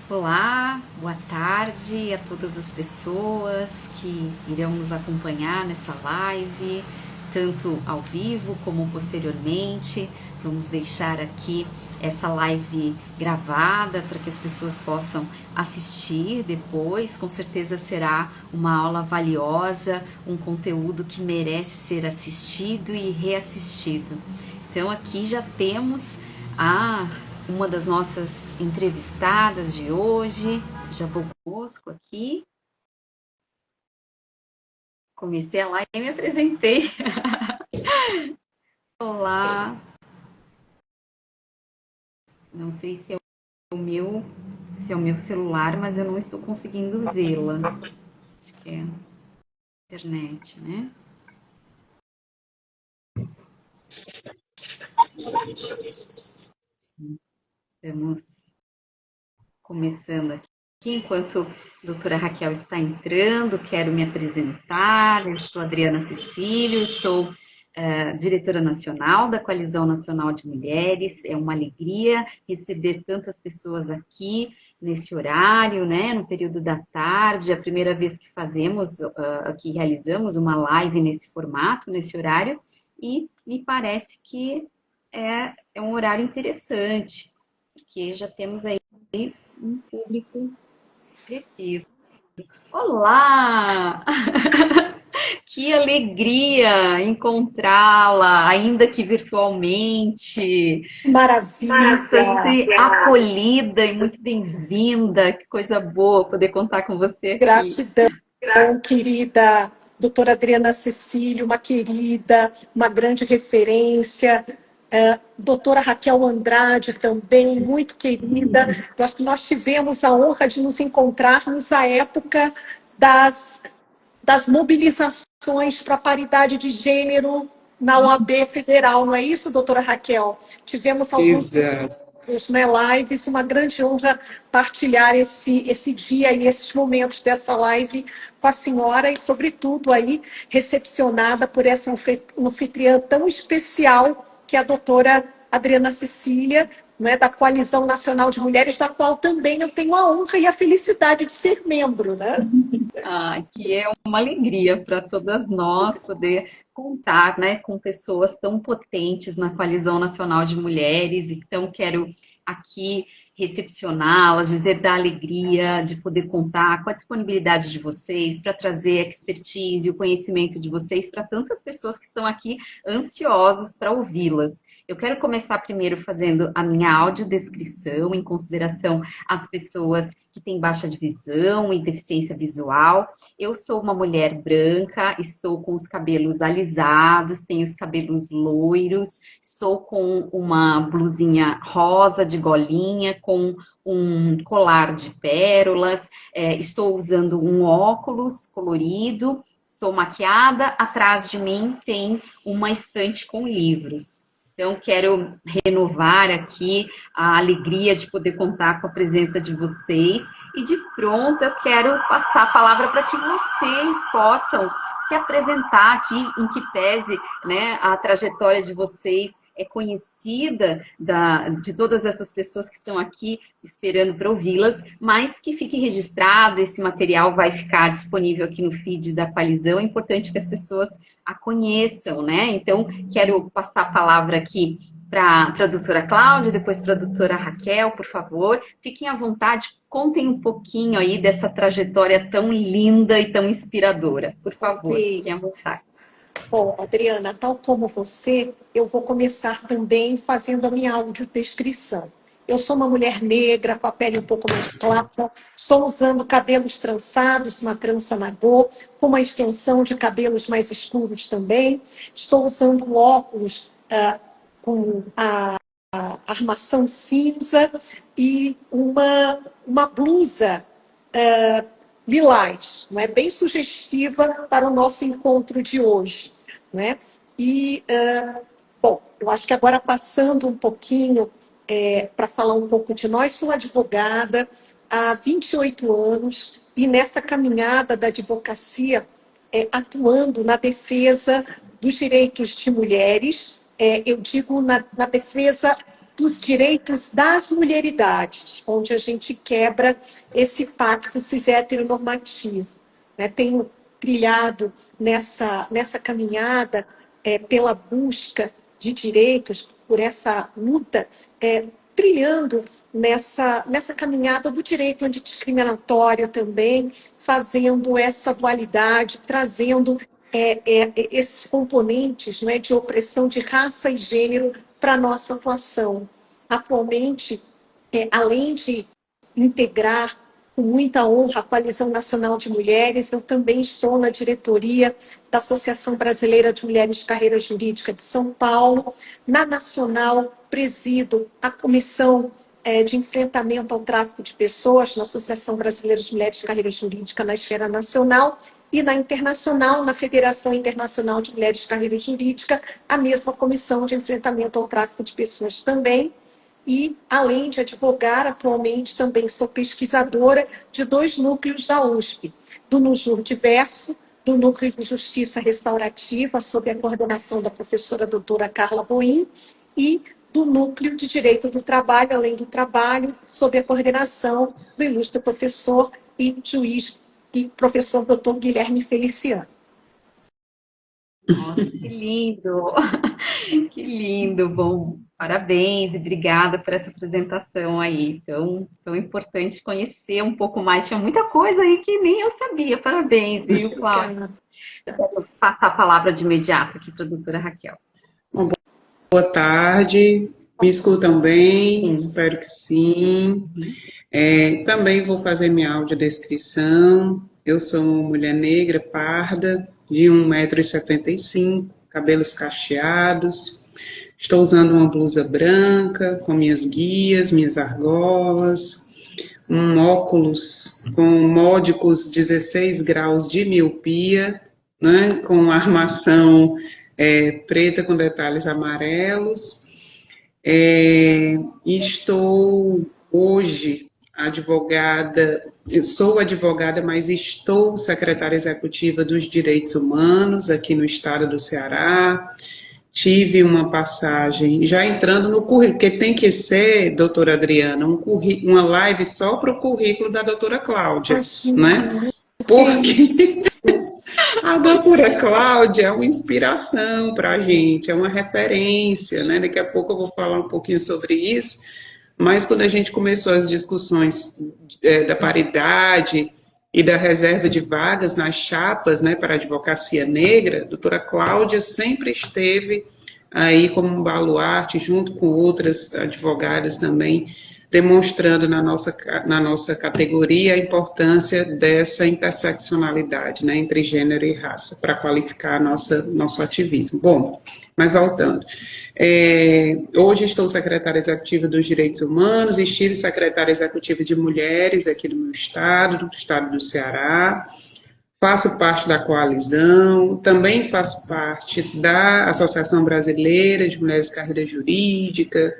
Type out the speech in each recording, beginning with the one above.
Olá, boa tarde a todas as pessoas que irão nos acompanhar nessa live, tanto ao vivo como posteriormente. Vamos deixar aqui essa live gravada para que as pessoas possam assistir depois. Com certeza será uma aula valiosa, um conteúdo que merece ser assistido e reassistido. Então aqui já temos a uma das nossas entrevistadas de hoje. Já vou conosco aqui. Comecei a live e me apresentei. Olá. Não sei se é o meu celular, mas eu não estou conseguindo vê-la. Acho que é a internet, né? Estamos começando aqui. Enquanto a doutora Raquel está entrando, quero me apresentar. Eu sou Adriana Cecílio, sou diretora nacional da Coalizão Nacional de Mulheres. É uma alegria receber tantas pessoas aqui nesse horário, né, no período da tarde. É a primeira vez que fazemos, que realizamos uma live nesse formato, nesse horário, e me parece que é um horário interessante, porque já temos aí um público expressivo. Olá! Que alegria encontrá-la, ainda que virtualmente. Maravilha, Bastante acolhida e muito bem-vinda. Que coisa boa poder contar com você aqui. gratidão, querida doutora Adriana Cecílio, uma querida, uma grande referência. Doutora Raquel Andrade também, muito querida. Nós tivemos a honra de nos encontrarmos à época das, das mobilizações para a paridade de gênero na OAB Federal, não é isso, doutora Raquel? Tivemos alguns Exato. lives, uma grande honra partilhar esse dia e esses momentos dessa live com a senhora e, sobretudo, aí recepcionada por essa anfitriã tão especial que é a doutora Adriana Cecília, né, da Coalizão Nacional de Mulheres, da qual também eu tenho a honra e a felicidade de ser membro, né? Que é uma alegria para todas nós poder contar, né, com pessoas tão potentes na Coalizão Nacional de Mulheres. Então, quero aqui recepcioná-las, dizer da alegria de poder contar com a disponibilidade de vocês para trazer a expertise e o conhecimento de vocês para tantas pessoas que estão aqui ansiosas para ouvi-las. Eu quero começar primeiro fazendo a minha audiodescrição, em consideração às pessoas que têm baixa de visão e deficiência visual. Eu sou uma mulher branca, estou com os cabelos alisados, tenho os cabelos loiros, estou com uma blusinha rosa de golinha, com um colar de pérolas, estou usando um óculos colorido, estou maquiada, atrás de mim tem uma estante com livros. Então, quero renovar aqui a alegria de poder contar com a presença de vocês. E de pronto, eu quero passar a palavra para que vocês possam se apresentar aqui, em que pese, né, a trajetória de vocês é conhecida de todas essas pessoas que estão aqui esperando para ouvi-las, mas que fique registrado, esse material vai ficar disponível aqui no feed da Coalizão. É importante que as pessoas a conheçam, né? Então, quero passar a palavra aqui para a doutora Cláudia, depois para a doutora Raquel, por favor. Fiquem à vontade, contem um pouquinho aí dessa trajetória tão linda e tão inspiradora. Por favor, fiquem à vontade. Bom, Adriana, tal como você, eu vou começar também fazendo a minha audiodescrição. Eu sou uma mulher negra, com a pele um pouco mais clara, estou usando cabelos trançados, uma trança nagô, com uma extensão de cabelos mais escuros também. Estou usando óculos com a armação cinza e uma blusa lilás, não é? Bem sugestiva para o nosso encontro de hoje. Né? E, bom, eu acho que agora passando um pouquinho para falar um pouco de nós, sou advogada há 28 anos e nessa caminhada da advocacia, atuando na defesa dos direitos de mulheres, eu digo na defesa dos direitos das mulheridades, onde a gente quebra esse pacto cis-heteronormativo. Né? Tenho trilhado nessa caminhada pela busca de direitos, por essa luta, trilhando nessa caminhada do direito antidiscriminatório também, fazendo essa dualidade, trazendo esses componentes, né, de opressão de raça e gênero para a nossa atuação. Atualmente, além de integrar com muita honra a Coalizão Nacional de Mulheres, eu também estou na diretoria da Associação Brasileira de Mulheres de Carreira Jurídica de São Paulo. Na Nacional, presido a Comissão de Enfrentamento ao Tráfico de Pessoas, na Associação Brasileira de Mulheres de Carreira Jurídica na esfera nacional, e na internacional, na Federação Internacional de Mulheres de Carreira Jurídica, a mesma Comissão de Enfrentamento ao Tráfico de Pessoas também. E, além de advogar, atualmente também sou pesquisadora de 2 núcleos da USP, do NUJUR Diverso, do Núcleo de Justiça Restaurativa, sob a coordenação da professora doutora Carla Boim, e do Núcleo de Direito do Trabalho, além do trabalho, sob a coordenação do ilustre professor e juiz e professor doutor Guilherme Feliciano. Nossa, que lindo! Que lindo! Bom, parabéns e obrigada por essa apresentação aí. Tão importante conhecer um pouco mais. Tinha muita coisa aí que nem eu sabia. Parabéns, viu, Cláudia? Vou passar a palavra de imediato aqui para a doutora Raquel. Bom, boa tarde. Me escutam bem? Espero que sim. Também vou fazer minha audiodescrição. Eu sou uma mulher negra, parda, de 1,75 m, cabelos cacheados. Estou usando uma blusa branca, com minhas guias, minhas argolas, um óculos com módicos 16 graus de miopia, né, com armação preta com detalhes amarelos. Estou hoje sou advogada, mas estou secretária executiva dos Direitos Humanos aqui no estado do Ceará. Tive uma passagem, já entrando no currículo, porque tem que ser, doutora Adriana, uma live só para o currículo da doutora Cláudia, né? Porque a doutora Cláudia é uma inspiração para a gente, é uma referência, né? Daqui a pouco eu vou falar um pouquinho sobre isso, mas quando a gente começou as discussões da paridade e da reserva de vagas nas chapas, né, para a advocacia negra, a doutora Cláudia sempre esteve aí como um baluarte, junto com outras advogadas também, demonstrando na nossa categoria a importância dessa interseccionalidade, né, entre gênero e raça, para qualificar nosso ativismo. Bom, mas voltando. Hoje estou secretária executiva dos Direitos Humanos, estive secretária executiva de Mulheres aqui do meu estado, do estado do Ceará, faço parte da coalizão, também faço parte da Associação Brasileira de Mulheres de Carreira Jurídica,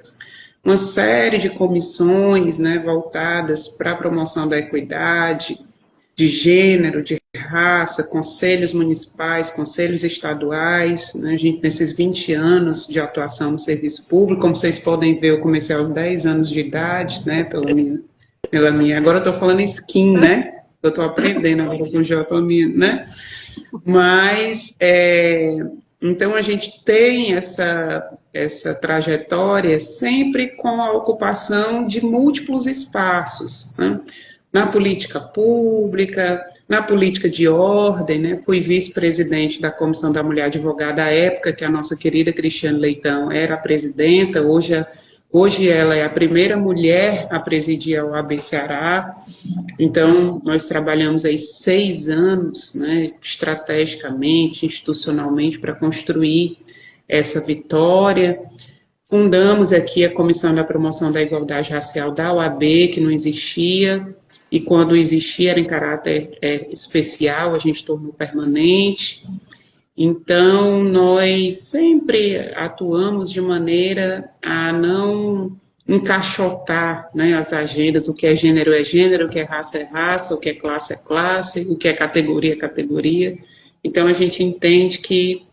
uma série de comissões, né, voltadas para a promoção da equidade, de gênero, de raça, conselhos municipais, conselhos estaduais, né, a gente, nesses 20 anos de atuação no serviço público, como vocês podem ver, eu comecei aos 10 anos de idade, né, pela minha agora eu estou falando skin, né, eu estou aprendendo agora com o J, né, mas, então a gente tem essa trajetória sempre com a ocupação de múltiplos espaços, né, na política pública, na política de ordem, né? Fui vice-presidente da Comissão da Mulher Advogada à época que a nossa querida Cristiane Leitão era a presidenta, hoje ela é a primeira mulher a presidir a OAB Ceará, então nós trabalhamos aí 6 anos, né, estrategicamente, institucionalmente, para construir essa vitória. Fundamos aqui a Comissão da Promoção da Igualdade Racial da OAB, que não existia, e quando existia era em caráter especial, a gente tornou permanente. Então, nós sempre atuamos de maneira a não encaixotar, né, as agendas, o que é gênero, o que é raça, o que é classe, o que é categoria. Então, a gente entende que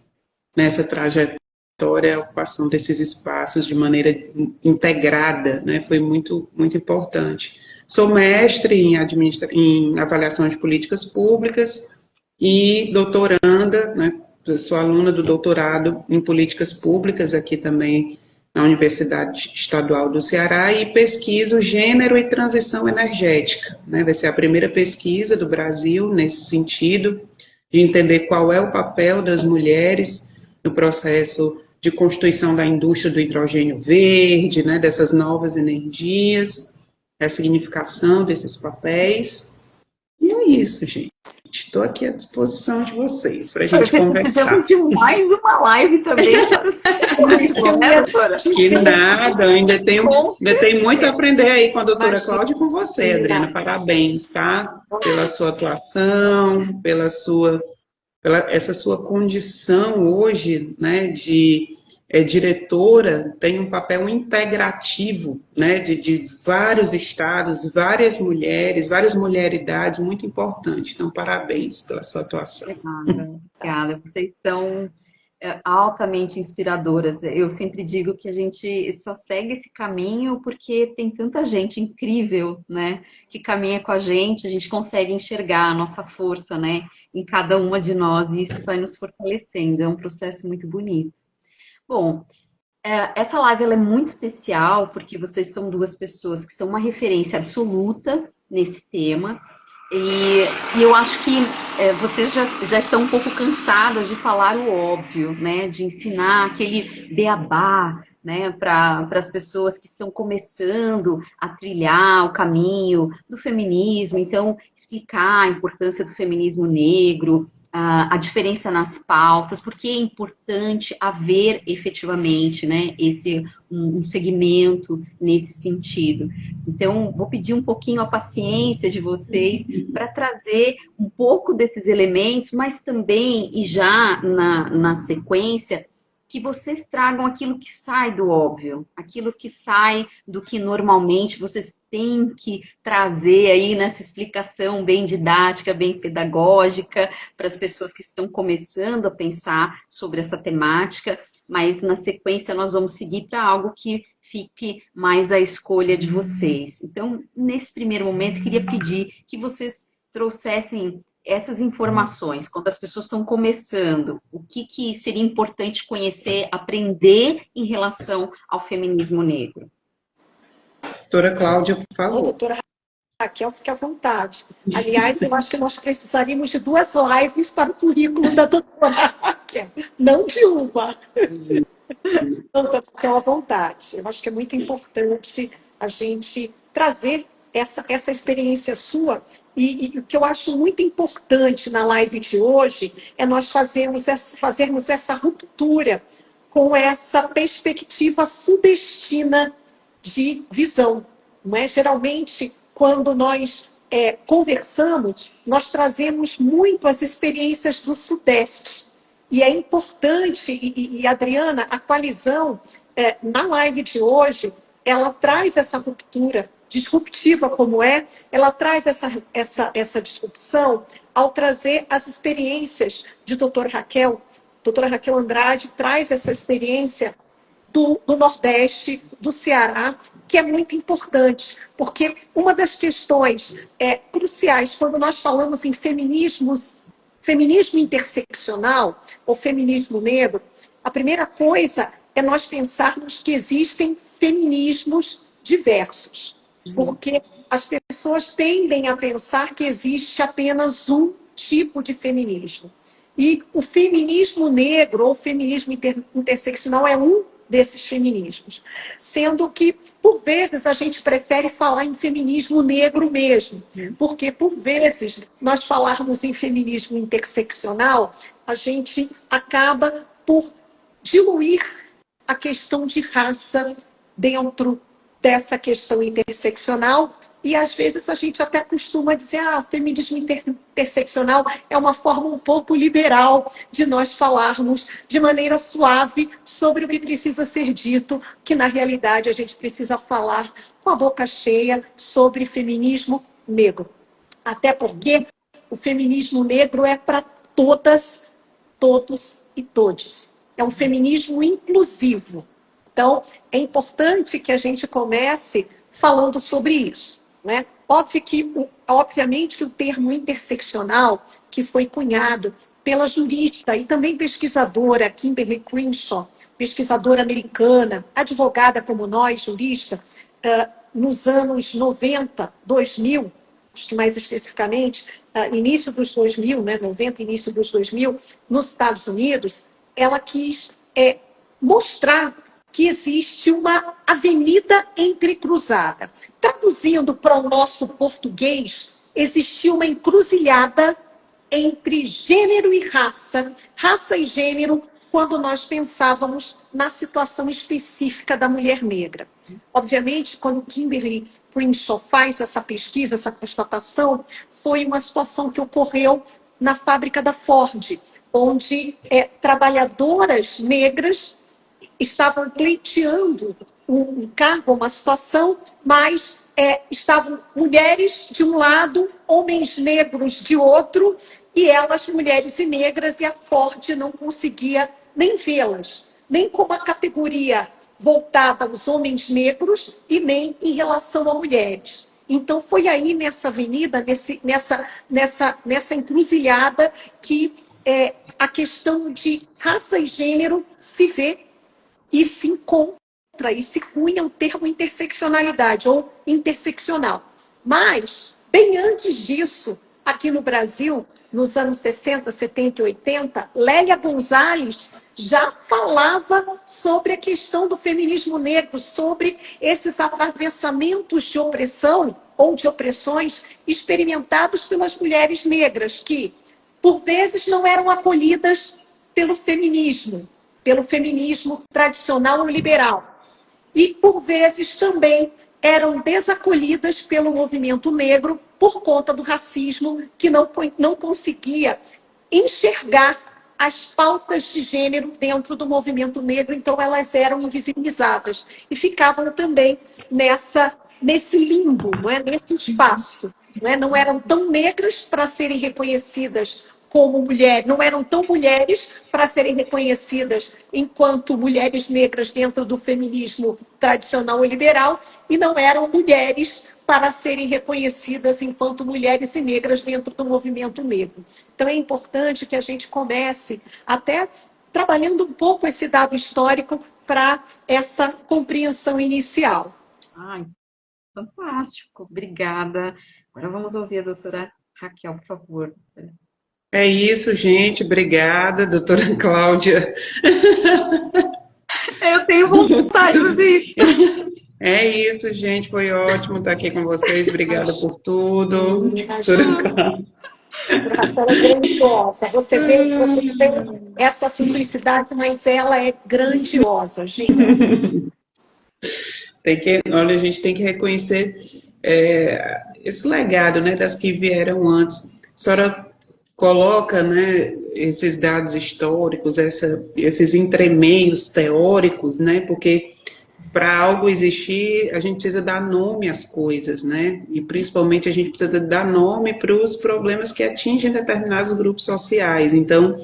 nessa trajetória a ocupação desses espaços de maneira integrada, né, foi muito, muito importante. Sou mestre em avaliação de políticas públicas e doutoranda, né, sou aluna do doutorado em políticas públicas aqui também na Universidade Estadual do Ceará e pesquiso gênero e transição energética, né, vai ser a primeira pesquisa do Brasil nesse sentido, de entender qual é o papel das mulheres no processo de constituição da indústria do hidrogênio verde, né, dessas novas energias, a significação desses papéis. E é isso, gente. Estou aqui à disposição de vocês para a gente conversar. Precisamos de mais uma live também para o né, doutora? Que nada, ainda tem muito a aprender aí com a doutora Cláudia e com você, Adriana. Parabéns, tá? Pela sua atuação, pela essa sua condição hoje, né, de diretora, tem um papel integrativo, né, de vários estados, várias mulheres, várias mulheridades, muito importante. Então, parabéns pela sua atuação. Obrigada. Vocês são altamente inspiradoras. Eu sempre digo que a gente só segue esse caminho porque tem tanta gente incrível, né, que caminha com a gente consegue enxergar a nossa força, né, em cada uma de nós, e isso vai nos fortalecendo. É um processo muito bonito. Bom, essa live ela é muito especial porque vocês são duas pessoas que são uma referência absoluta nesse tema e eu acho que vocês já estão um pouco cansadas de falar o óbvio, né? De ensinar aquele beabá, né? Para as pessoas que estão começando a trilhar o caminho do feminismo. Então, explicar a importância do feminismo negro, a diferença nas pautas, porque é importante haver efetivamente, né, um segmento nesse sentido. Então, vou pedir um pouquinho a paciência de vocês para trazer um pouco desses elementos, mas também, e já na sequência, que vocês tragam aquilo que sai do óbvio, aquilo que sai do que normalmente vocês têm que trazer aí nessa explicação bem didática, bem pedagógica, para as pessoas que estão começando a pensar sobre essa temática, mas na sequência nós vamos seguir para algo que fique mais à escolha de vocês. Então, nesse primeiro momento, queria pedir que vocês trouxessem essas informações, quando as pessoas estão começando, o que seria importante conhecer, aprender em relação ao feminismo negro? Doutora Cláudia, por favor. Doutora Raquel, fique à vontade. Aliás, eu acho que nós precisaríamos de 2 lives para o currículo da doutora Raquel, não de uma. Então, fique à vontade. Eu acho que é muito importante a gente trazer essa experiência sua, e o que eu acho muito importante na live de hoje é nós fazermos essa ruptura com essa perspectiva sudestina de visão. Não é? Geralmente, quando nós conversamos, nós trazemos muito as experiências do Sudeste. E é importante, e Adriana, a Coalizão, na live de hoje, ela traz essa ruptura disruptiva como ela traz essa disrupção ao trazer as experiências de doutora Raquel. Doutora Raquel Andrade traz essa experiência do Nordeste, do Ceará, que é muito importante, porque uma das questões cruciais quando nós falamos em feminismo interseccional ou feminismo negro, a primeira coisa é nós pensarmos que existem feminismos diversos. Porque as pessoas tendem a pensar que existe apenas um tipo de feminismo. E o feminismo negro ou feminismo interseccional é um desses feminismos. Sendo que, por vezes, a gente prefere falar em feminismo negro mesmo. Porque, por vezes, nós falarmos em feminismo interseccional, a gente acaba por diluir a questão de raça dentro dessa questão interseccional, e às vezes a gente até costuma dizer o feminismo interseccional é uma forma um pouco liberal de nós falarmos de maneira suave sobre o que precisa ser dito, que na realidade a gente precisa falar com a boca cheia sobre feminismo negro. Até porque o feminismo negro é para todas, todos e todes. é um feminismo inclusivo. Então, é importante que a gente comece falando sobre isso, né? Obviamente que o termo interseccional, que foi cunhado pela jurista e também pesquisadora Kimberly Crenshaw, pesquisadora americana, advogada como nós, jurista, nos anos 90, 2000, acho que mais especificamente, início dos 2000, né, 90, início dos 2000, nos Estados Unidos, ela quis mostrar que existe uma avenida entrecruzada. Traduzindo para o nosso português, existia uma encruzilhada entre gênero e raça e gênero, quando nós pensávamos na situação específica da mulher negra. Obviamente, quando Kimberly Crenshaw faz essa pesquisa, essa constatação, foi uma situação que ocorreu na fábrica da Ford, onde trabalhadoras negras estavam pleiteando um cargo, uma situação, mas estavam mulheres de um lado, homens negros de outro, e elas, mulheres e negras, e a Ford não conseguia nem vê-las, nem como a categoria voltada aos homens negros e nem em relação a mulheres. Então, foi aí nessa avenida, nessa encruzilhada, que a questão de raça e gênero se vê e se encontra, e se cunha o termo interseccionalidade, ou interseccional. Mas, bem antes disso, aqui no Brasil, nos anos 60, 70 e 80, Lélia Gonzalez já falava sobre a questão do feminismo negro, sobre esses atravessamentos de opressão ou de opressões experimentados pelas mulheres negras, que, por vezes, não eram acolhidas pelo feminismo tradicional ou liberal. E, por vezes, também eram desacolhidas pelo movimento negro por conta do racismo, que não conseguia enxergar as pautas de gênero dentro do movimento negro, então elas eram invisibilizadas e ficavam também nesse limbo, nesse espaço. Não eram tão negras para serem reconhecidas como mulheres, não eram tão mulheres para serem reconhecidas enquanto mulheres negras dentro do feminismo tradicional e liberal, e não eram mulheres para serem reconhecidas enquanto mulheres e negras dentro do movimento negro. Então, é importante que a gente comece até trabalhando um pouco esse dado histórico para essa compreensão inicial. Ai, fantástico, obrigada. Agora vamos ouvir a doutora Raquel, por favor. É isso, gente. Obrigada, doutora Cláudia. Eu tenho vontade de fazer isso. É isso, gente. Foi ótimo estar aqui com vocês. Obrigada por tudo. A senhora é grandiosa. Você vê que você tem essa simplicidade, mas ela é grandiosa, gente. Olha, a gente tem que reconhecer esse legado, né, das que vieram antes. A senhora coloca, né, esses dados históricos, esses entremeios teóricos, né, porque para algo existir, a gente precisa dar nome às coisas, né, e principalmente a gente precisa dar nome para os problemas que atingem determinados grupos sociais. Então,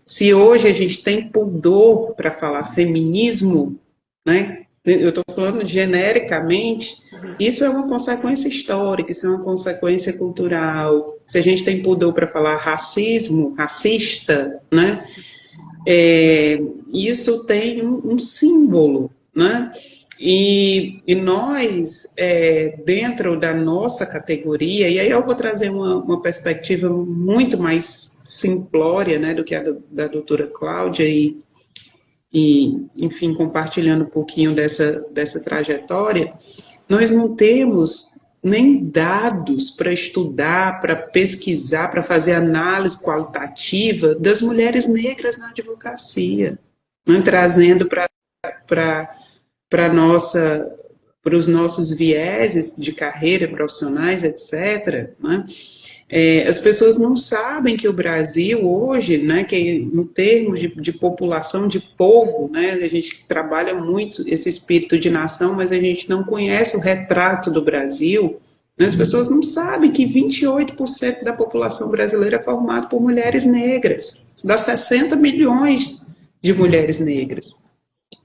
se hoje a gente tem pudor para falar feminismo, né, eu estou falando genericamente, isso é uma consequência histórica, isso é uma consequência cultural. Se a gente tem pudor para falar racismo, racista, né, isso tem um símbolo, né, e nós, dentro da nossa categoria, e aí eu vou trazer uma perspectiva muito mais simplória, né, do que a da doutora Cláudia, e, enfim, compartilhando um pouquinho dessa trajetória, nós não temos nem dados para estudar, para pesquisar, para fazer análise qualitativa das mulheres negras na advocacia, né, trazendo para os nossos vieses de carreira profissionais, etc., né? As pessoas não sabem que o Brasil hoje, né, que em termos de população, de povo, né, a gente trabalha muito esse espírito de nação, mas a gente não conhece o retrato do Brasil, né, as pessoas não sabem que 28% da população brasileira é formada por mulheres negras, isso dá 60 milhões de mulheres negras.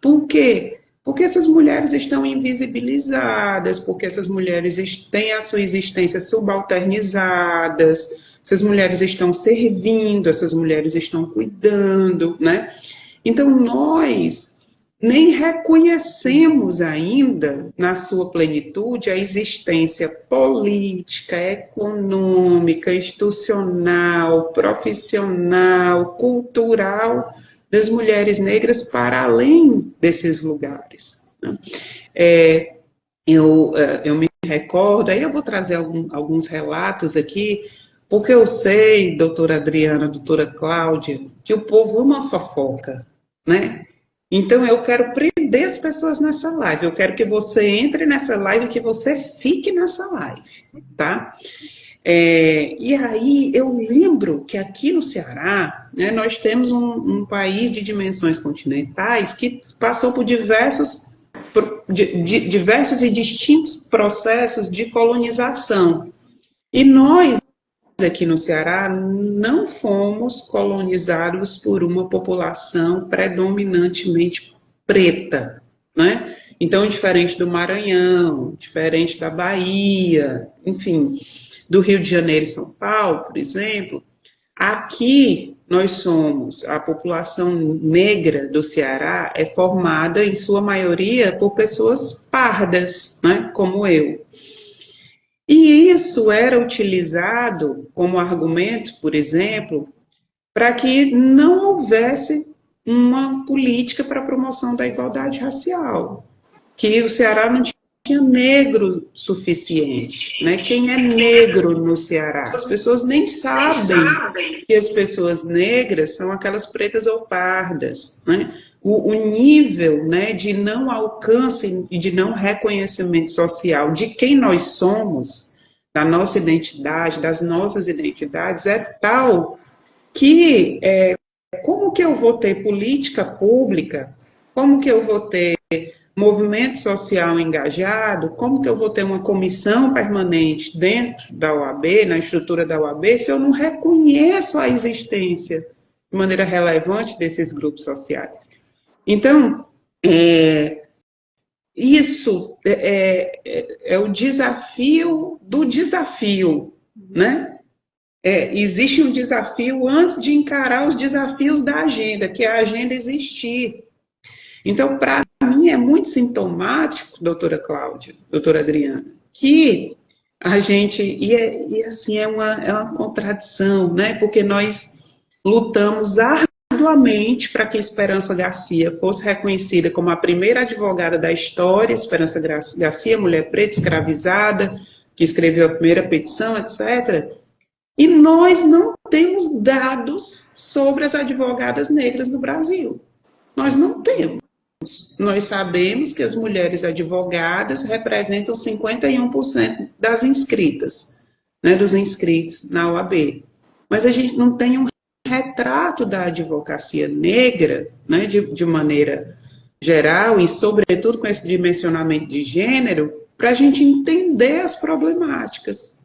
Por quê? Porque essas mulheres estão invisibilizadas, porque essas mulheres têm a sua existência subalternizadas, essas mulheres estão servindo, essas mulheres estão cuidando, né? Então, nós nem reconhecemos ainda, na sua plenitude, a existência política, econômica, institucional, profissional, cultural das mulheres negras para além desses lugares, né? Eu me recordo, aí eu vou trazer alguns relatos aqui, porque eu sei, doutora Adriana, doutora Cláudia, que o povo ama fofoca, né? Então eu quero prender as pessoas nessa live, eu quero que você entre nessa live e que você fique nessa live, tá? E aí eu lembro que aqui no Ceará, né, nós temos um país de dimensões continentais que passou por diversos e distintos processos de colonização. E nós, aqui no Ceará, não fomos colonizados por uma população predominantemente preta, né? Então, diferente do Maranhão, diferente da Bahia, enfim, do Rio de Janeiro e São Paulo, por exemplo, aqui nós somos, a população negra do Ceará é formada, em sua maioria, por pessoas pardas, né, como eu. E isso era utilizado como argumento, por exemplo, para que não houvesse uma política para a promoção da igualdade racial, que o Ceará não tinha negro suficiente, né? Quem é negro no Ceará? As pessoas nem sabem que as pessoas negras são aquelas pretas ou pardas, né? O nível, né, de não alcance e de não reconhecimento social de quem nós somos, da nossa identidade, das nossas identidades, é tal que como que eu vou ter política pública, como que eu vou ter movimento social engajado, como que eu vou ter uma comissão permanente dentro da OAB, na estrutura da OAB, se eu não reconheço a existência de maneira relevante desses grupos sociais? Então, isso é o desafio do desafio, né? Existe um desafio antes de encarar os desafios da agenda, que é a agenda existir. Então, para mim, é muito sintomático, doutora Cláudia, doutora Adriana, que a gente, assim, é uma contradição, né? Porque nós lutamos arduamente para que Esperança Garcia fosse reconhecida como a primeira advogada da história, Esperança Garcia, mulher preta escravizada, que escreveu a primeira petição, etc. E nós não temos dados sobre as advogadas negras no Brasil. Nós não temos. Nós sabemos que as mulheres advogadas representam 51% das inscritas, né, dos inscritos na OAB. Mas a gente não tem um retrato da advocacia negra, né, de maneira geral e, sobretudo, com esse dimensionamento de gênero, para a gente entender as problemáticas.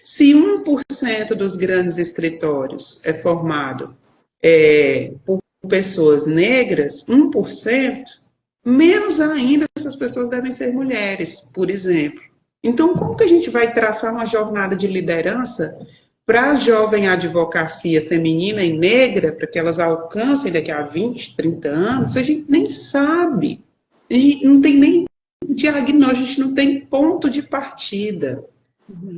Se 1% dos grandes escritórios é formado por pessoas negras, 1%, menos ainda essas pessoas devem ser mulheres, por exemplo. Então, como que a gente vai traçar uma jornada de liderança para a jovem advocacia feminina e negra, para que elas alcancem daqui a 20, 30 anos? A gente nem sabe. A gente não tem nem diagnóstico, a gente não tem ponto de partida.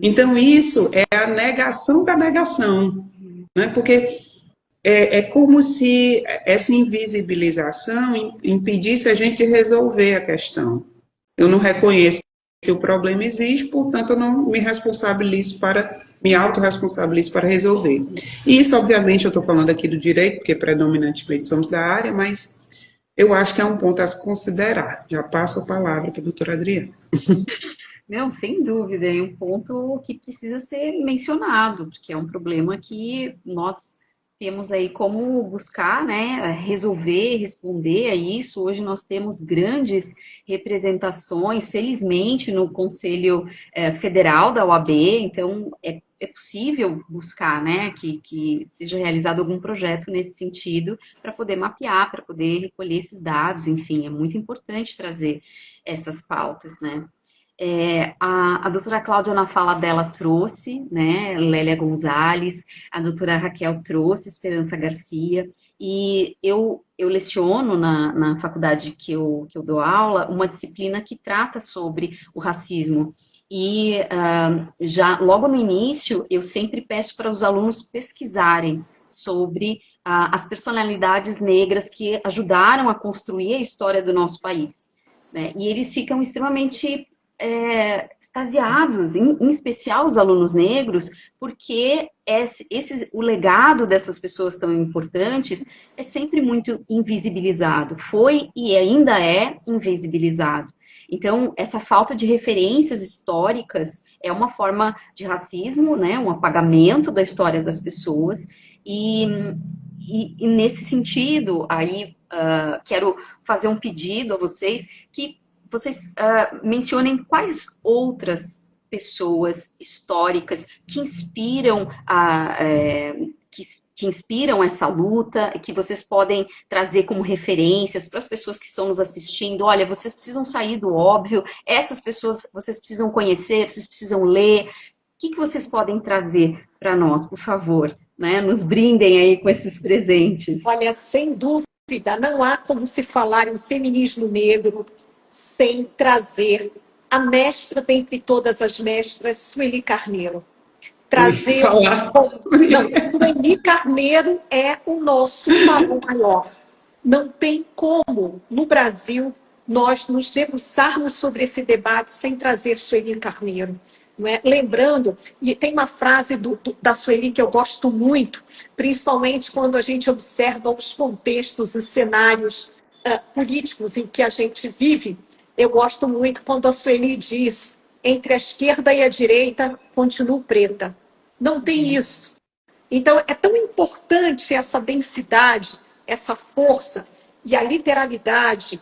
Então, isso é a negação da negação, né? Porque é como se essa invisibilização impedisse a gente de resolver a questão. Eu não reconheço que o problema existe, portanto, eu não me me autorresponsabilizo para resolver. E isso, obviamente, eu estou falando aqui do direito, porque predominantemente somos da área, mas eu acho que é um ponto a se considerar. Já passo a palavra para a doutora Adriana. Não, sem dúvida, é um ponto que precisa ser mencionado, porque é um problema que nós temos aí como buscar, né, resolver, responder a isso. Hoje nós temos grandes representações, felizmente, no Conselho Federal da OAB, então é possível buscar, né, que seja realizado algum projeto nesse sentido para poder mapear, para poder recolher esses dados, enfim, é muito importante trazer essas pautas, né. A doutora Cláudia, na fala dela, trouxe, né, Lélia Gonzalez, a doutora Raquel trouxe, Esperança Garcia, e eu leciono na faculdade que eu dou aula uma disciplina que trata sobre o racismo. E já logo no início, eu sempre peço para os alunos pesquisarem sobre as personalidades negras que ajudaram a construir a história do nosso país, né? E eles ficam extremamente extasiados, em especial os alunos negros, porque o legado dessas pessoas tão importantes é sempre muito invisibilizado, foi e ainda é invisibilizado. Então, essa falta de referências históricas é uma forma de racismo, né, um apagamento da história das pessoas, e nesse sentido, aí quero fazer um pedido a vocês que vocês mencionem quais outras pessoas históricas que inspiram que inspiram essa luta, que vocês podem trazer como referências para as pessoas que estão nos assistindo. Olha, vocês precisam sair do óbvio, essas pessoas vocês precisam conhecer, vocês precisam ler. O que vocês podem trazer para nós, por favor? Né? Nos brindem aí com esses presentes. Olha, sem dúvida, não há como se falar em feminismo negro sem trazer a mestra dentre todas as mestras, Sueli Carneiro. Trazer... Sueli Carneiro é o nosso valor maior. Não tem como, no Brasil, nós nos debruçarmos sobre esse debate sem trazer Sueli Carneiro. Não é? Lembrando, e tem uma frase da Sueli que eu gosto muito, principalmente quando a gente observa os contextos, os cenários políticos em que a gente vive. Eu gosto muito quando a Sueli diz: entre a esquerda e a direita, continuo preta. Não tem isso. Então, é tão importante essa densidade, essa força e a literalidade,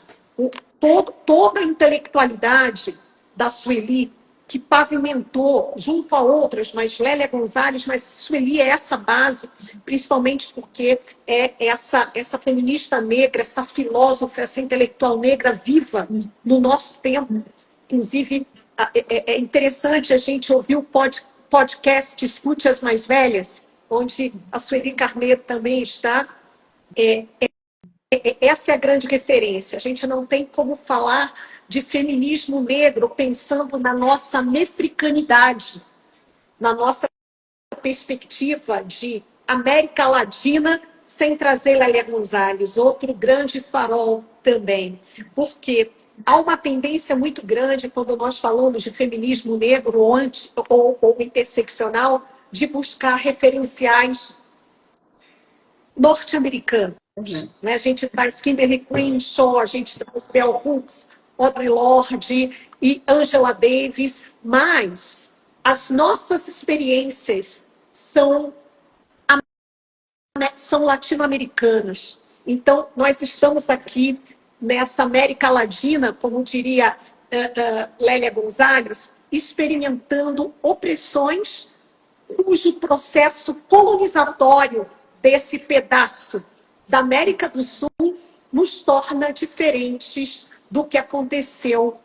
toda a intelectualidade da Sueli, que pavimentou, junto a outras, mas Lélia Gonzalez, mas Sueli é essa base, principalmente porque é essa feminista negra, essa filósofa, essa intelectual negra viva no nosso tempo. Inclusive, é interessante a gente ouvir o podcast Escute as Mais Velhas, onde a Sueli Carneiro também está. Essa é a grande referência. A gente não tem como falar de feminismo negro pensando na nossa nefricanidade, na nossa perspectiva de América Latina, sem trazer Lélia Gonzalez, outro grande farol também. Porque há uma tendência muito grande, quando nós falamos de feminismo negro ou interseccional, de buscar referenciais norte-americanos. Né? A gente traz Kimberly Crenshaw, a gente traz Bell Hooks, Audre Lorde e Angela Davis, mas as nossas experiências são latino-americanas. Então, nós estamos aqui nessa América Latina, como diria Lélia Gonzalez, experimentando opressões cujo processo colonizatório desse pedaço da América do Sul nos torna diferentes do que aconteceu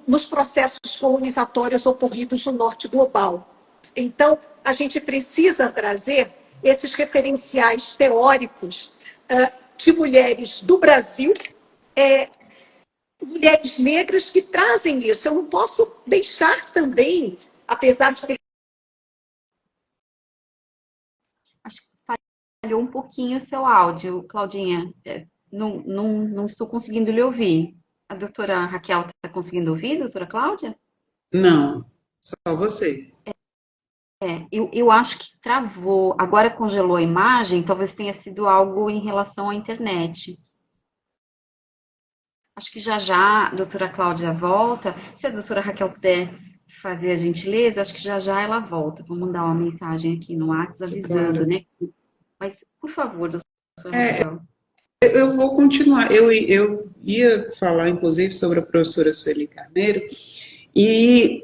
nos processos colonizatórios ocorridos no norte global. Então, a gente precisa trazer esses referenciais teóricos de mulheres do Brasil, mulheres negras que trazem isso. Eu não posso deixar também, apesar de ter... Acho que falhou um pouquinho o seu áudio, Claudinha. Não estou conseguindo lhe ouvir. A doutora Raquel está conseguindo ouvir, doutora Cláudia? Não, só você. Eu acho que travou. Agora congelou a imagem, talvez tenha sido algo em relação à internet. Acho que já a doutora Cláudia volta. Se a doutora Raquel puder fazer a gentileza, acho que já ela volta. Vou mandar uma mensagem aqui no WhatsApp avisando, né? Mas, por favor, doutora Raquel. Eu vou continuar. Eu ia falar, inclusive, sobre a professora Sueli Carneiro, E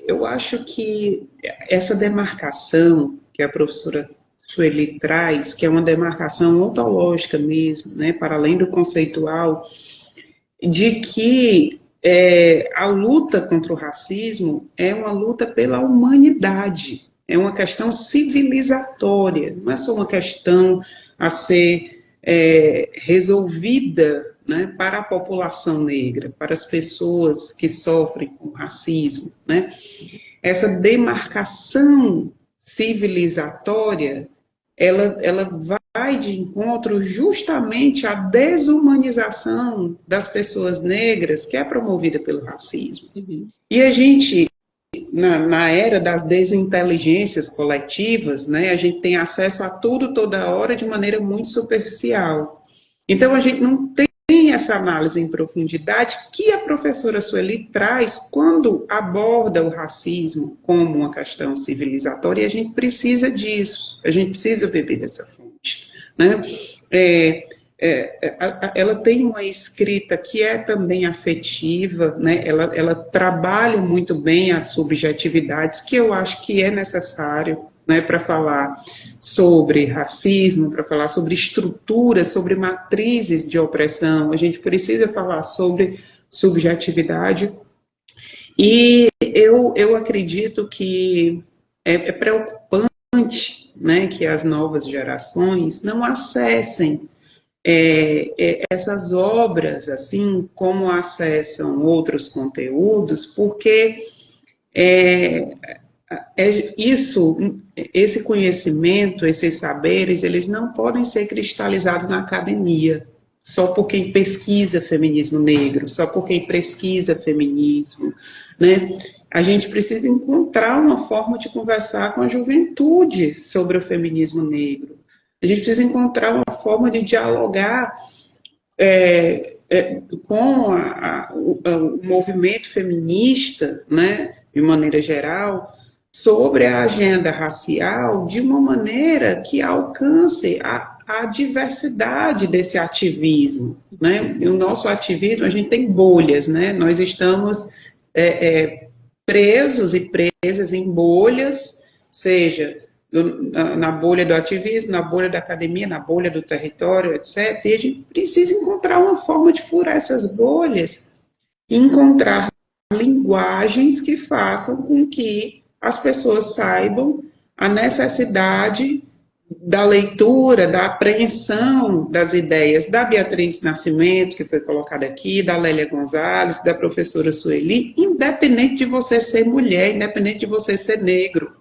eu acho que essa demarcação que a professora Sueli traz, que é uma demarcação ontológica mesmo, né, para além do conceitual, de que a luta contra o racismo é uma luta pela humanidade, é uma questão civilizatória, não é só uma questão a ser resolvida, né, para a população negra, para as pessoas que sofrem com racismo, né? Essa demarcação civilizatória, ela vai de encontro justamente à desumanização das pessoas negras, que é promovida pelo racismo. E a gente, na era das desinteligências coletivas, né, a gente tem acesso a tudo, toda hora, de maneira muito superficial. Então, a gente não tem essa análise em profundidade que a professora Sueli traz quando aborda o racismo como uma questão civilizatória, e a gente precisa disso, a gente precisa beber dessa fonte, né? Ela tem uma escrita que é também afetiva, né? Ela trabalha muito bem as subjetividades, que eu acho que é necessário, né, para falar sobre racismo, para falar sobre estruturas, sobre matrizes de opressão. A gente precisa falar sobre subjetividade. E eu acredito que é preocupante, né, que as novas gerações não acessem essas obras, assim como acessam outros conteúdos, porque esse conhecimento, esses saberes, eles não podem ser cristalizados na academia, só por quem pesquisa feminismo negro, só por quem pesquisa feminismo, né? A gente precisa encontrar uma forma de conversar com a juventude sobre o feminismo negro. A gente precisa encontrar uma forma de dialogar com o movimento feminista, né, de maneira geral, sobre a agenda racial de uma maneira que alcance a diversidade desse ativismo, né? E o nosso ativismo, a gente tem bolhas, né? Nós estamos presos e presas em bolhas, seja na bolha do ativismo, na bolha da academia, na bolha do território, etc. E a gente precisa encontrar uma forma de furar essas bolhas e encontrar linguagens que façam com que as pessoas saibam a necessidade da leitura, da apreensão das ideias da Beatriz Nascimento, que foi colocada aqui, da Lélia Gonzalez, da professora Sueli, independente de você ser mulher, independente de você ser negro,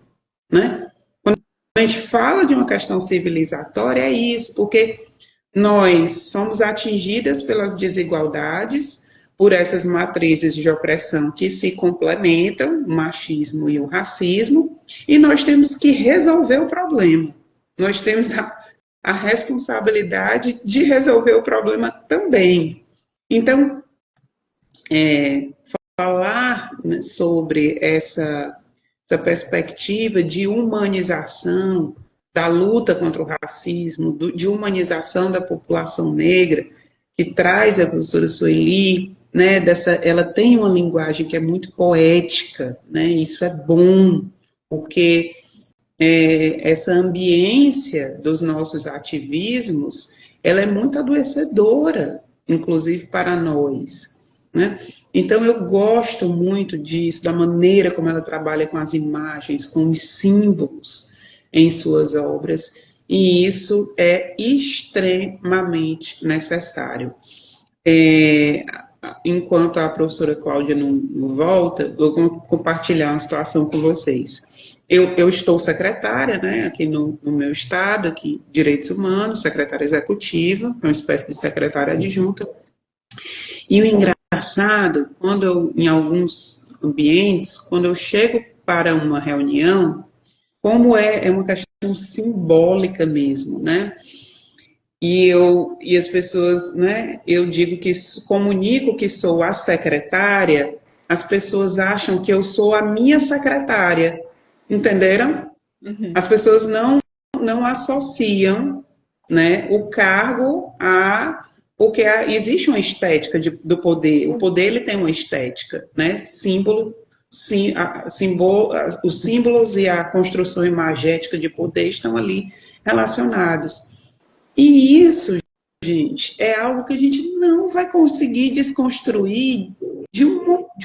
né? Quando a gente fala de uma questão civilizatória, é isso, porque nós somos atingidas pelas desigualdades, por essas matrizes de opressão que se complementam, o machismo e o racismo, e nós temos que resolver o problema. Nós temos a responsabilidade de resolver o problema também. Então, falar sobre essa perspectiva de humanização da luta contra o racismo, de humanização da população negra, que traz a professora Sueli, né, ela tem uma linguagem que é muito poética, né, isso é bom, porque essa ambiência dos nossos ativismos, ela é muito adoecedora, inclusive para nós, né? Então eu gosto muito disso, da maneira como ela trabalha com as imagens, com os símbolos em suas obras, e isso é extremamente necessário. Enquanto a professora Cláudia não volta, eu vou compartilhar uma situação com vocês. Eu estou secretária, né, aqui no meu estado, aqui, Direitos Humanos, secretária executiva, uma espécie de secretária adjunta. E o engraçado, em alguns ambientes, quando eu chego para uma reunião, como é uma questão simbólica mesmo, né? E as pessoas, né, eu digo que comunico que sou a secretária, as pessoas acham que eu sou a minha secretária, entenderam? Uhum. As pessoas não associam, né, o cargo a porque existe uma estética do poder. O poder ele tem uma estética, né? Os símbolos e a construção imagética de poder estão ali relacionados. E isso, gente, é algo que a gente não vai conseguir desconstruir de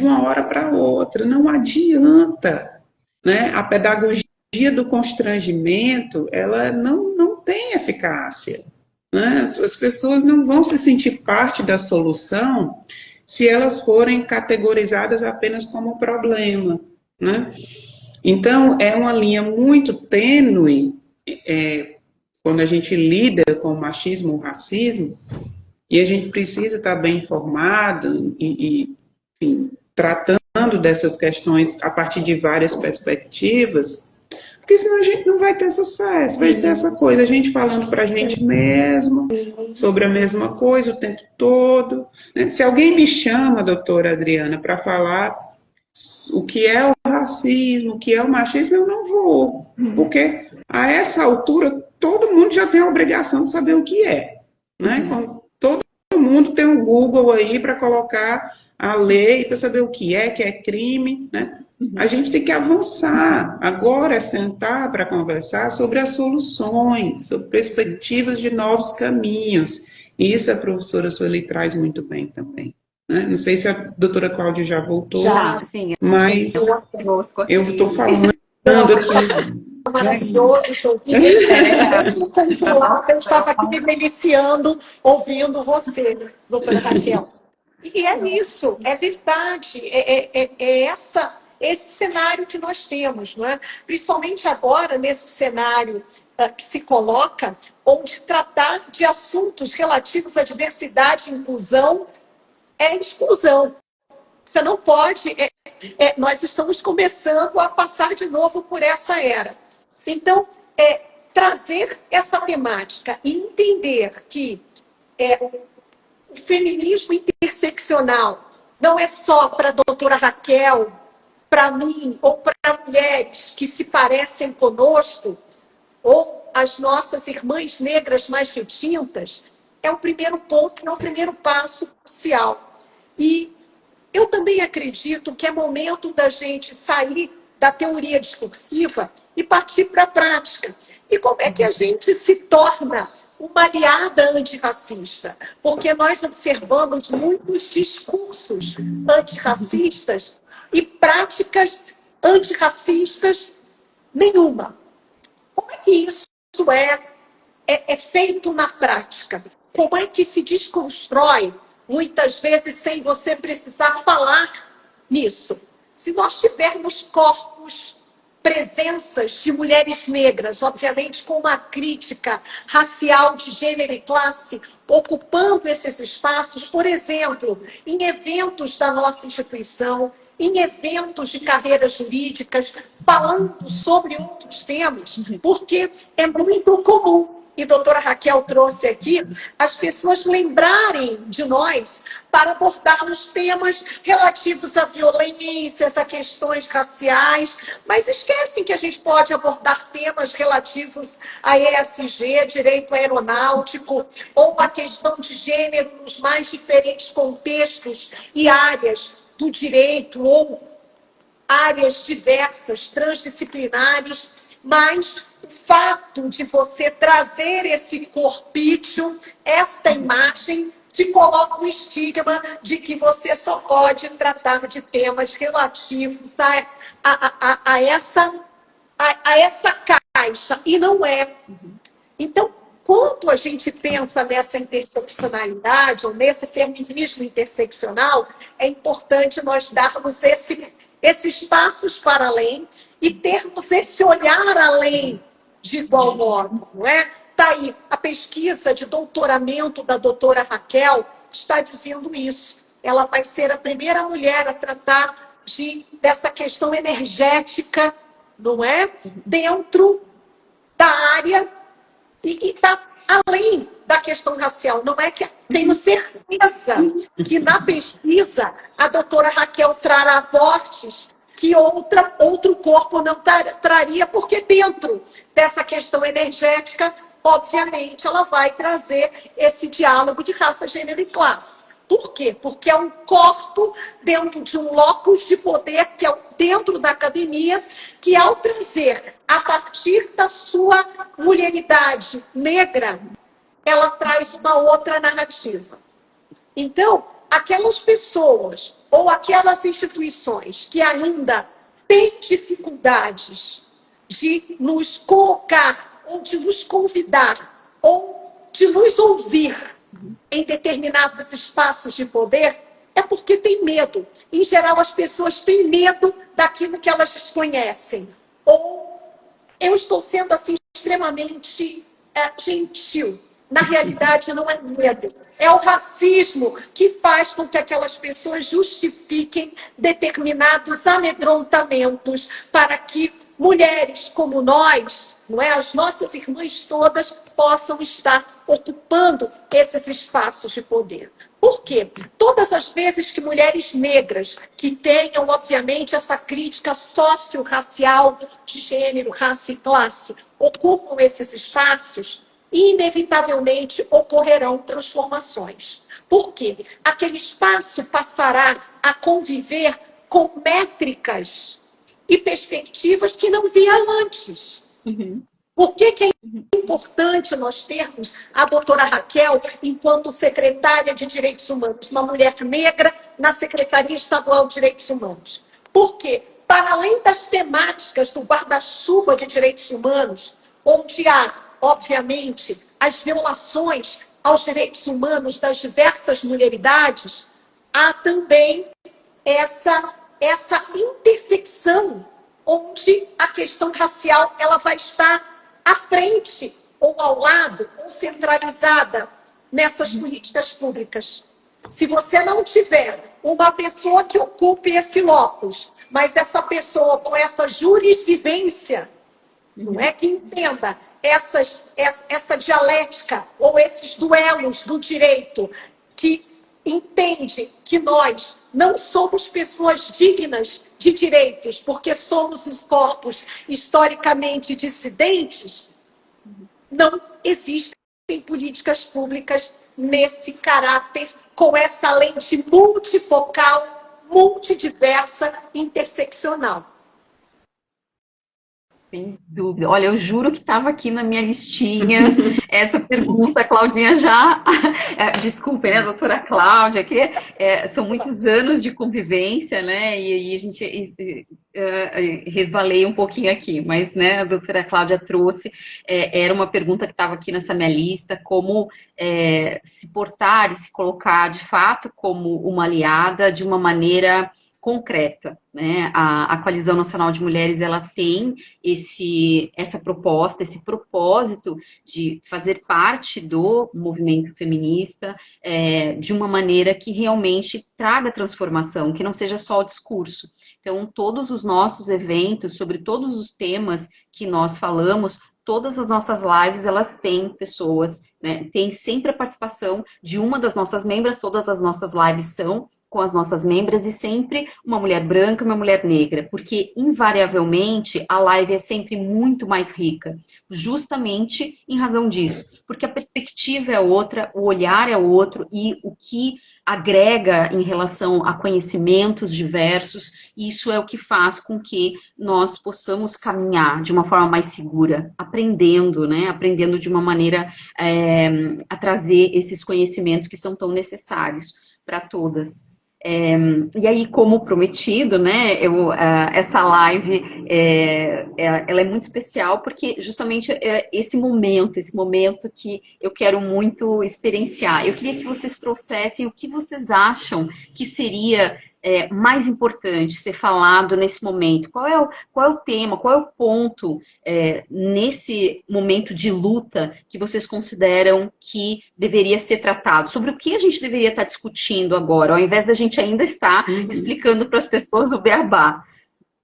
uma hora para outra. Não adianta, né? A pedagogia do constrangimento, ela não tem eficácia. Né? As pessoas não vão se sentir parte da solução se elas forem categorizadas apenas como problema. Né? Então, é uma linha muito tênue quando a gente lida com o machismo, o racismo, e a gente precisa estar bem informado enfim, tratando dessas questões a partir de várias perspectivas, porque senão a gente não vai ter sucesso, vai ser essa coisa, a gente falando para a gente mesmo, sobre a mesma coisa o tempo todo. Né? Se alguém me chama, doutora Adriana, para falar o que é o racismo, o que é o machismo, eu não vou, porque a essa altura todo mundo já tem a obrigação de saber o que é. Né? Todo mundo tem um Google aí para colocar a lei, para saber o que é crime, né? A gente tem que avançar. Agora é sentar para conversar sobre as soluções, sobre perspectivas de novos caminhos. E isso a professora Sueli traz muito bem também. Né? Não sei se a doutora Cláudia já voltou, sim, mas eu estou falando aqui. Maravilhoso te ouvir. Eu estava aqui me deliciando ouvindo você, doutora Raquel. E é isso, é verdade, esse cenário que nós temos, não é? Principalmente agora, nesse cenário que se coloca, onde tratar de assuntos relativos à diversidade e inclusão é exclusão. Você não pode... nós estamos começando a passar de novo por essa era. Então, trazer essa temática e entender que o feminismo interseccional não é só para a doutora Raquel, para mim, ou para mulheres que se parecem conosco, ou as nossas irmãs negras mais retintas, é o primeiro ponto, é o primeiro passo crucial. E eu também acredito que é momento da gente sair da teoria discursiva e partir para a prática. E como é que a gente se torna uma aliada antirracista? Porque nós observamos muitos discursos antirracistas e práticas antirracistas nenhuma. Como é que isso é feito na prática? Como é que se desconstrói, muitas vezes, sem você precisar falar nisso? Se nós tivermos corpos, presenças de mulheres negras, obviamente com uma crítica racial de gênero e classe, ocupando esses espaços, por exemplo, em eventos da nossa instituição, em eventos de carreiras jurídicas, falando sobre outros temas, porque é muito comum, e a doutora Raquel trouxe aqui, as pessoas lembrarem de nós para abordarmos temas relativos a violências, a questões raciais, mas esquecem que a gente pode abordar temas relativos a ESG, direito aeronáutico, ou a questão de gênero nos mais diferentes contextos e áreas do direito, ou áreas diversas, transdisciplinares, mas o fato de você trazer esse corpício, esta imagem, te coloca um estigma de que você só pode tratar de temas relativos a essa caixa, e não é. Então, quando a gente pensa nessa interseccionalidade, ou nesse feminismo interseccional, é importante nós darmos esses passos para além e termos esse olhar além de igual modo, não é? Está aí, a pesquisa de doutoramento da doutora Raquel está dizendo isso. Ela vai ser a primeira mulher a tratar dessa questão energética, não é? Dentro da área e está além da questão racial. Não é que tenho certeza que na pesquisa a doutora Raquel trará aportes que outro corpo não traria, porque dentro dessa questão energética obviamente, ela vai trazer esse diálogo de raça, gênero e classe. Por quê? Porque é um corpo dentro de um locus de poder, que é dentro da academia, que ao trazer, a partir da sua mulheridade negra, ela traz uma outra narrativa. Então, aquelas pessoas ou aquelas instituições que ainda têm dificuldades de nos colocar, ou de nos convidar, ou de nos ouvir em determinados espaços de poder, é porque tem medo. Em geral, as pessoas têm medo daquilo que elas desconhecem. Ou eu estou sendo assim extremamente gentil. Na realidade, não é medo. É o racismo que faz com que aquelas pessoas justifiquem determinados amedrontamentos para que mulheres como nós, não é, as nossas irmãs todas, possam estar ocupando esses espaços de poder. Por quê? Todas as vezes que mulheres negras, que tenham, obviamente, essa crítica socio-racial de gênero, raça e classe, ocupam esses espaços, inevitavelmente ocorrerão transformações. Por quê? Aquele espaço passará a conviver com métricas e perspectivas que não via antes. Por que é importante nós termos a doutora Raquel enquanto secretária de Direitos Humanos, uma mulher negra na Secretaria Estadual de Direitos Humanos? Porque, para além das temáticas do guarda-chuva de direitos humanos, onde há, obviamente, as violações aos direitos humanos das diversas mulheridades, há também essa intersecção onde a questão racial ela vai estar à frente, ou ao lado, ou centralizada nessas políticas públicas. Se você não tiver uma pessoa que ocupe esse locus, mas essa pessoa com essa jurisvivência, não é, que entenda essa dialética ou esses duelos do direito, que entende que nós não somos pessoas dignas de direitos, porque somos os corpos historicamente dissidentes, não existem políticas públicas nesse caráter, com essa lente multifocal, multidiversa, interseccional. Sem dúvida. Olha, eu juro que estava aqui na minha listinha essa pergunta, a Claudinha já... Desculpe, né, doutora Cláudia, que são muitos anos de convivência, né, e aí a gente resvalei um pouquinho aqui, mas, né, a doutora Cláudia trouxe, era uma pergunta que estava aqui nessa minha lista, como se portar e se colocar, de fato, como uma aliada de uma maneira concreta, né? A Coalizão Nacional de Mulheres, ela tem essa proposta, esse propósito de fazer parte do movimento feminista de uma maneira que realmente traga transformação, que não seja só o discurso. Então, todos os nossos eventos, sobre todos os temas que nós falamos, todas as nossas lives, elas têm pessoas, né? Tem sempre a participação de uma das nossas membras, todas as nossas lives são com as nossas membras, e sempre uma mulher branca, uma mulher negra, porque invariavelmente a live é sempre muito mais rica, justamente em razão disso, porque a perspectiva é outra, o olhar é outro, e o que agrega em relação a conhecimentos diversos, isso é o que faz com que nós possamos caminhar de uma forma mais segura, aprendendo, né? Aprendendo de uma maneira a trazer esses conhecimentos que são tão necessários para todas. E aí, como prometido, né, essa live, ela é muito especial, porque justamente esse momento que eu quero muito experienciar. Eu queria que vocês trouxessem o que vocês acham que seria mais importante ser falado nesse momento. Qual é o tema, qual é o ponto nesse momento de luta que vocês consideram que deveria ser tratado? Sobre o que a gente deveria estar discutindo agora, ao invés da gente ainda estar explicando para as pessoas o beabá.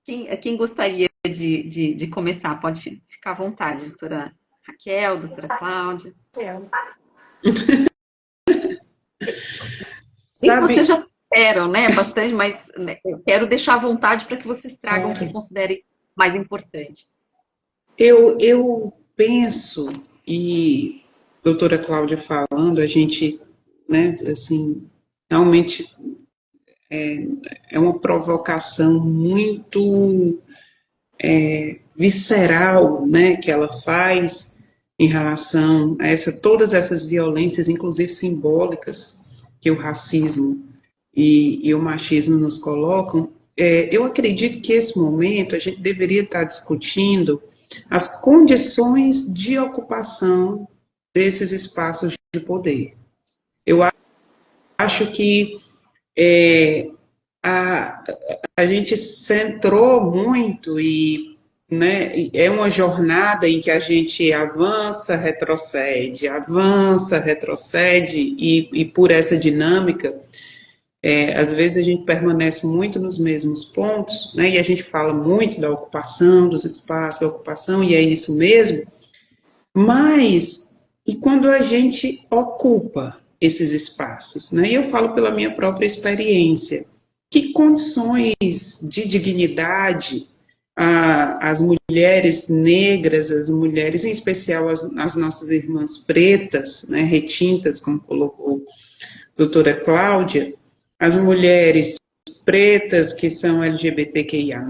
Quem gostaria de começar? Pode ficar à vontade, doutora Raquel, doutora Cláudia. Sabe... Vocês já disseram, né, bastante, mas eu quero deixar à vontade para que vocês tragam o que considerem mais importante. Eu penso e doutora Cláudia falando, a gente, né, assim, realmente é uma provocação muito visceral, né, que ela faz em relação a todas essas violências, inclusive simbólicas, que o racismo e o machismo nos colocam. Eu acredito que esse momento a gente deveria estar discutindo as condições de ocupação desses espaços de poder. Eu acho que a, a gente centrou muito e, né, é uma jornada em que a gente avança, retrocede e por essa dinâmica, às vezes a gente permanece muito nos mesmos pontos, né, e a gente fala muito da ocupação dos espaços, da ocupação, e é isso mesmo, mas e quando a gente ocupa esses espaços, né, e eu falo pela minha própria experiência, que condições de dignidade as mulheres negras, as mulheres, em especial as nossas irmãs pretas, né, retintas, como colocou a doutora Cláudia, as mulheres pretas que são LGBTQIA+,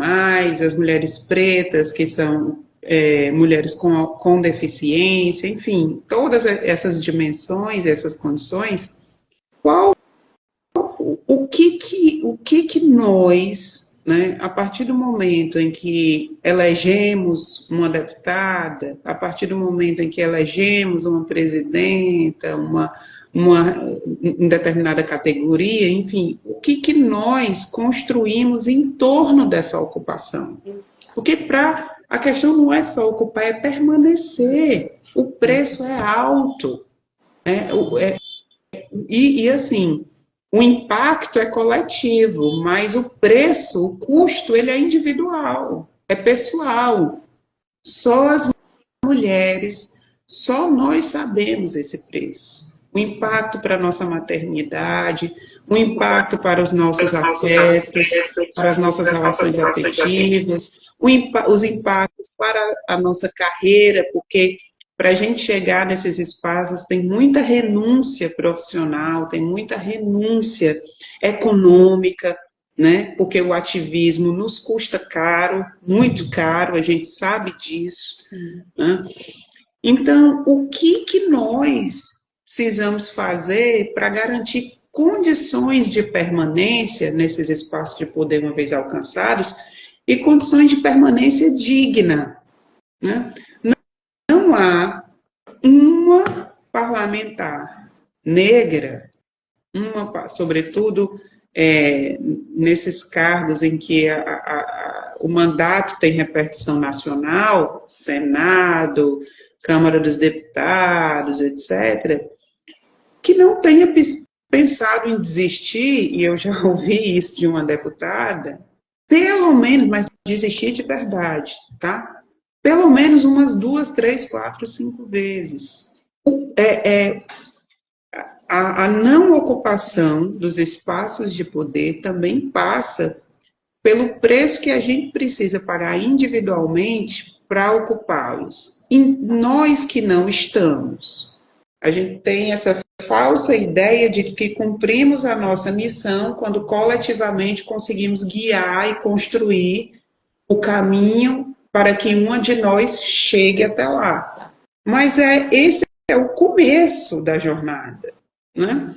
as mulheres pretas que são mulheres com deficiência, enfim, todas essas dimensões, essas condições, o que nós, né, a partir do momento em que elegemos uma deputada, a partir do momento em que elegemos uma presidenta, uma em determinada categoria, enfim, o que nós construímos em torno dessa ocupação? Porque a questão não é só ocupar, é permanecer. O preço é alto. E assim, o impacto é coletivo, mas o preço, o custo, ele é individual, é pessoal. Só as mulheres, só nós sabemos esse preço. O impacto para a nossa maternidade, o impacto para os nossos afetos, para as nossas relações afetivas, os impactos para a nossa carreira, porque para a gente chegar nesses espaços tem muita renúncia profissional, tem muita renúncia econômica, né? Porque o ativismo nos custa caro, muito caro, a gente sabe disso. Né? Então, o que nós precisamos fazer para garantir condições de permanência nesses espaços de poder uma vez alcançados e condições de permanência digna, né? Não há uma parlamentar negra, sobretudo nesses cargos em que o mandato tem repercussão nacional, Senado, Câmara dos Deputados, etc., que não tenha pensado em desistir, e eu já ouvi isso de uma deputada, pelo menos, mas desistir de verdade, tá? Pelo menos umas 2, 3, 4, 5 vezes. A não ocupação dos espaços de poder também passa pelo preço que a gente precisa pagar individualmente para ocupá-los. E nós que não estamos. A gente tem essa falsa ideia de que cumprimos a nossa missão quando coletivamente conseguimos guiar e construir o caminho para que uma de nós chegue até lá. Mas esse é o começo da jornada, né?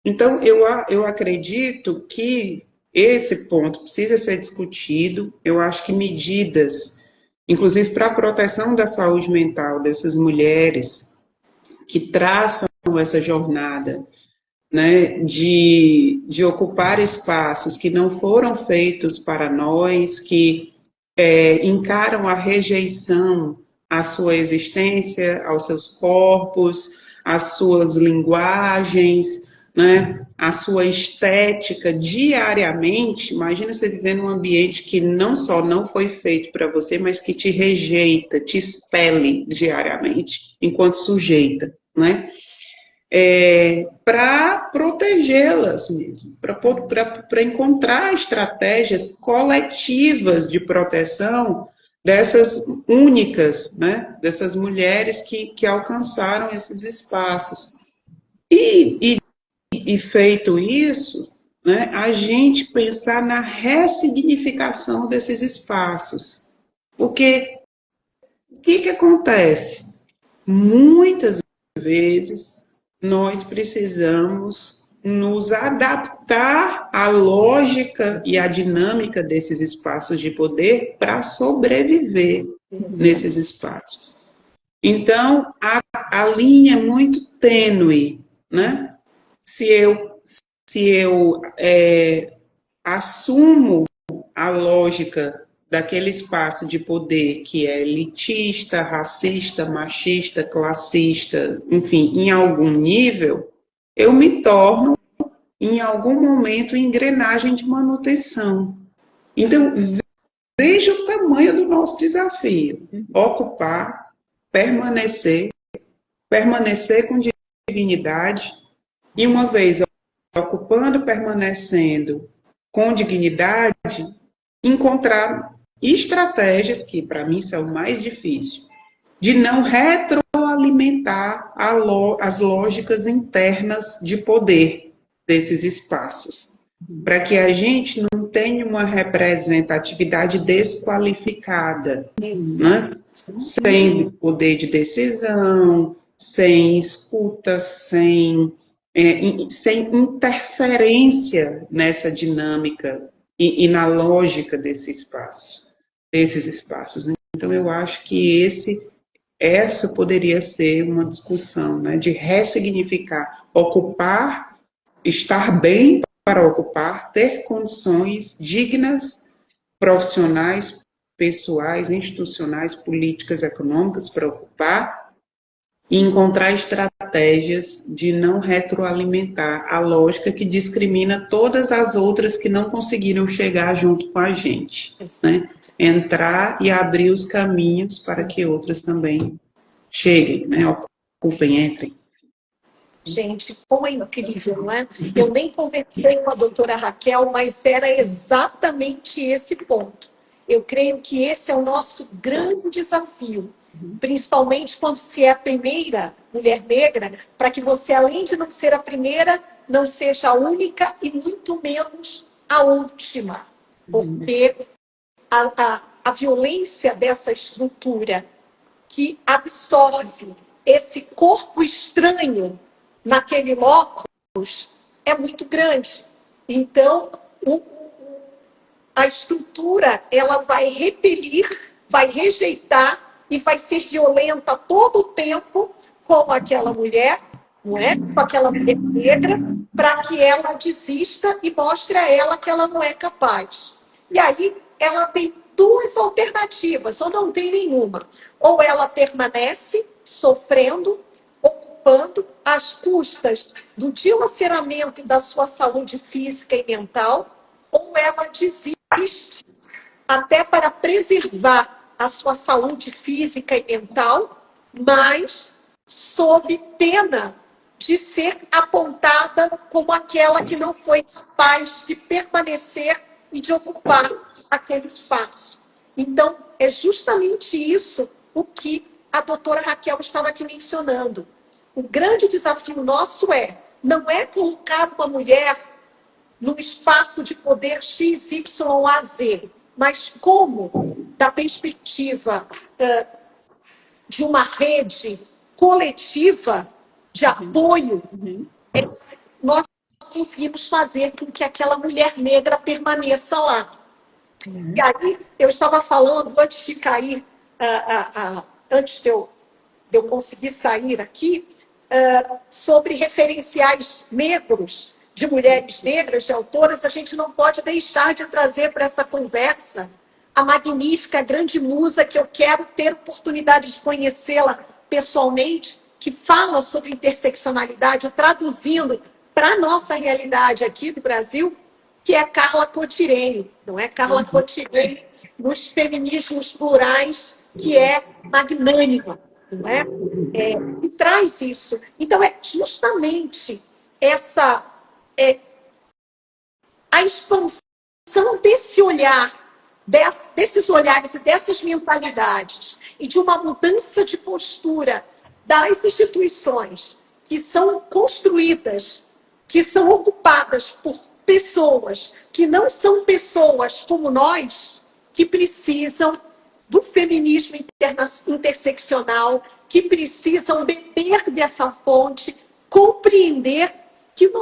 Então, eu acredito que esse ponto precisa ser discutido. Eu acho que medidas, inclusive para a proteção da saúde mental dessas mulheres que traçam essa jornada, né, de ocupar espaços que não foram feitos para nós, que encaram a rejeição à sua existência, aos seus corpos, às suas linguagens, né, a sua estética diariamente. Imagina você viver num ambiente que não só não foi feito para você, mas que te rejeita, te expele diariamente, enquanto sujeita, né? Para protegê-las mesmo, para encontrar estratégias coletivas de proteção dessas únicas, né, dessas mulheres que alcançaram esses espaços. E feito isso, né, a gente pensar na ressignificação desses espaços. Porque o que acontece? Muitas vezes nós precisamos nos adaptar à lógica e à dinâmica desses espaços de poder para sobreviver nesses espaços. Então, a linha é muito tênue, né? Se eu assumo a lógica daquele espaço de poder que é elitista, racista, machista, classista, enfim, em algum nível, eu me torno, em algum momento, engrenagem de manutenção. Então, veja o tamanho do nosso desafio. Ocupar, permanecer com dignidade, e uma vez ocupando, permanecendo com dignidade, encontrar estratégias, que para mim são o mais difícil, de não retroalimentar as lógicas internas de poder desses espaços, para que a gente não tenha uma representatividade desqualificada, né? Sem poder de decisão, sem escuta, sem interferência nessa dinâmica e na lógica desses espaços. Então, eu acho que essa poderia ser uma discussão, né, de ressignificar, ocupar, estar bem para ocupar, ter condições dignas, profissionais, pessoais, institucionais, políticas, econômicas para ocupar, e encontrar estratégias de não retroalimentar a lógica que discrimina todas as outras que não conseguiram chegar junto com a gente, né? Entrar e abrir os caminhos para que outras também cheguem, né? Ocupem, entrem. Gente, como é incrível, não é? Eu nem conversei com a doutora Raquel, mas era exatamente esse ponto. Eu creio que esse é o nosso grande desafio, principalmente quando se é a primeira mulher negra, para que você, além de não ser a primeira, não seja a única e muito menos a última. Porque a violência dessa estrutura que absorve esse corpo estranho naquele locus é muito grande. Então, a estrutura ela vai repelir, vai rejeitar e vai ser violenta todo o tempo com aquela mulher, não é? Com aquela mulher negra, para que ela desista e mostre a ela que ela não é capaz. E aí ela tem duas alternativas, ou não tem nenhuma. Ou ela permanece sofrendo, ocupando às custas do dilaceramento da sua saúde física e mental, ou ela desiste até para preservar a sua saúde física e mental, mas sob pena de ser apontada como aquela que não foi capaz de permanecer e de ocupar aquele espaço. Então, é justamente isso o que a doutora Raquel estava aqui mencionando. O grande desafio nosso não é colocar uma mulher no espaço de poder X, Y, A, Z, mas como, da perspectiva de uma rede coletiva de apoio, nós conseguimos fazer com que aquela mulher negra permaneça lá. E aí, eu estava falando, antes de cair, antes de eu conseguir sair aqui, sobre referenciais negros, de mulheres negras, de autoras, a gente não pode deixar de trazer para essa conversa a magnífica, grande musa, que eu quero ter oportunidade de conhecê-la pessoalmente, que fala sobre interseccionalidade, traduzindo para a nossa realidade aqui do Brasil, que é Carla Cotirene, não é? Carla Cotirene, nos feminismos plurais, que é magnânima, não é? Que traz isso. Então, é justamente a expansão desse olhar desses olhares e dessas mentalidades e de uma mudança de postura das instituições que são construídas, que são ocupadas por pessoas que não são pessoas como nós, que precisam do feminismo interseccional, que precisam beber dessa fonte, compreender que o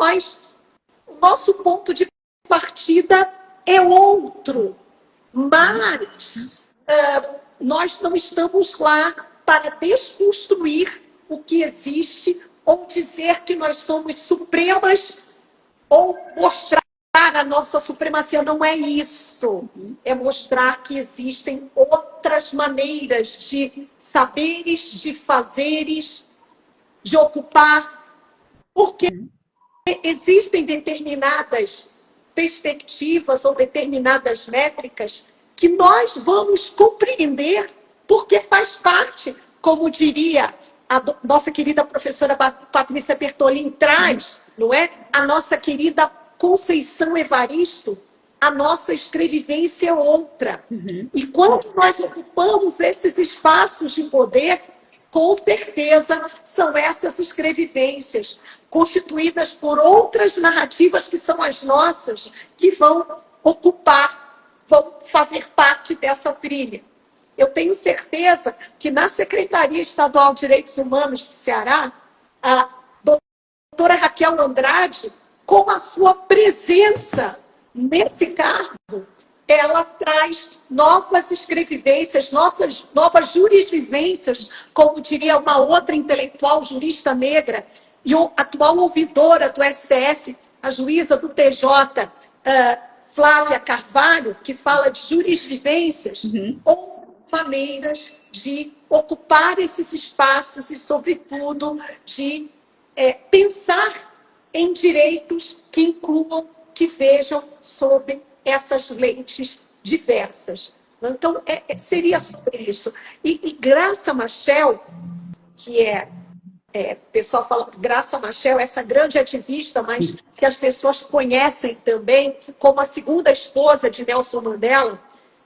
nosso ponto de partida é outro, mas nós não estamos lá para desconstruir o que existe ou dizer que nós somos supremas ou mostrar a nossa supremacia. Não é isso. É mostrar que existem outras maneiras de saberes, de fazeres, de ocupar, porque existem determinadas perspectivas ou determinadas métricas que nós vamos compreender porque faz parte, como diria a nossa querida professora Patrícia Bertolin traz, não é? A nossa querida Conceição Evaristo, a nossa escrevivência é outra. E quando nós ocupamos esses espaços de poder, com certeza são essas escrevivências, constituídas por outras narrativas que são as nossas, que vão ocupar, vão fazer parte dessa trilha. Eu tenho certeza que na Secretaria Estadual de Direitos Humanos do Ceará, a doutora Raquel Andrade, com a sua presença nesse cargo, ela traz novas escrevivências, novas jurisvivências, como diria uma outra intelectual jurista negra, e atual ouvidora do STF, a juíza do TJ, Flávia Carvalho, que fala de jurisvivências, ou maneiras de ocupar esses espaços e, sobretudo, de pensar em direitos que incluam, que vejam sobre essas lentes diversas. Então, seria sobre isso. E Graça Machel, que o pessoal fala Graça Machel, essa grande ativista, mas que as pessoas conhecem também como a segunda esposa de Nelson Mandela,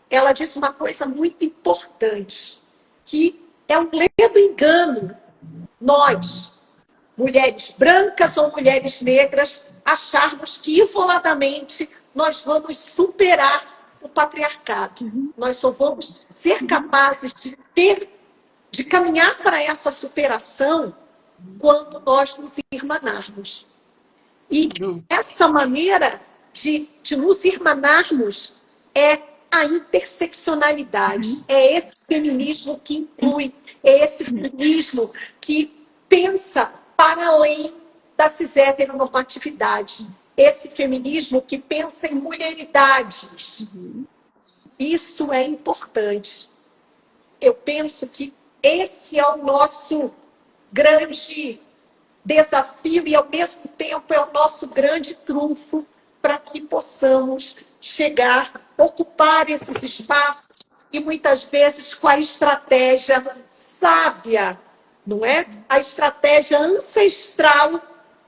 ela disse uma coisa muito importante, que é um ledo engano nós, mulheres brancas ou mulheres negras, acharmos que isoladamente nós vamos superar o patriarcado. Nós só vamos ser capazes de caminhar para essa superação quando nós nos irmanarmos. E essa maneira de nos irmanarmos é a interseccionalidade, é esse feminismo que inclui, é esse feminismo que pensa para além da cis-heteronormatividade, esse feminismo que pensa em mulheridades. Isso é importante. Eu penso que esse é o nosso grande desafio e, ao mesmo tempo, é o nosso grande trunfo para que possamos chegar, ocupar esses espaços e, muitas vezes, com a estratégia sábia, não é? A estratégia ancestral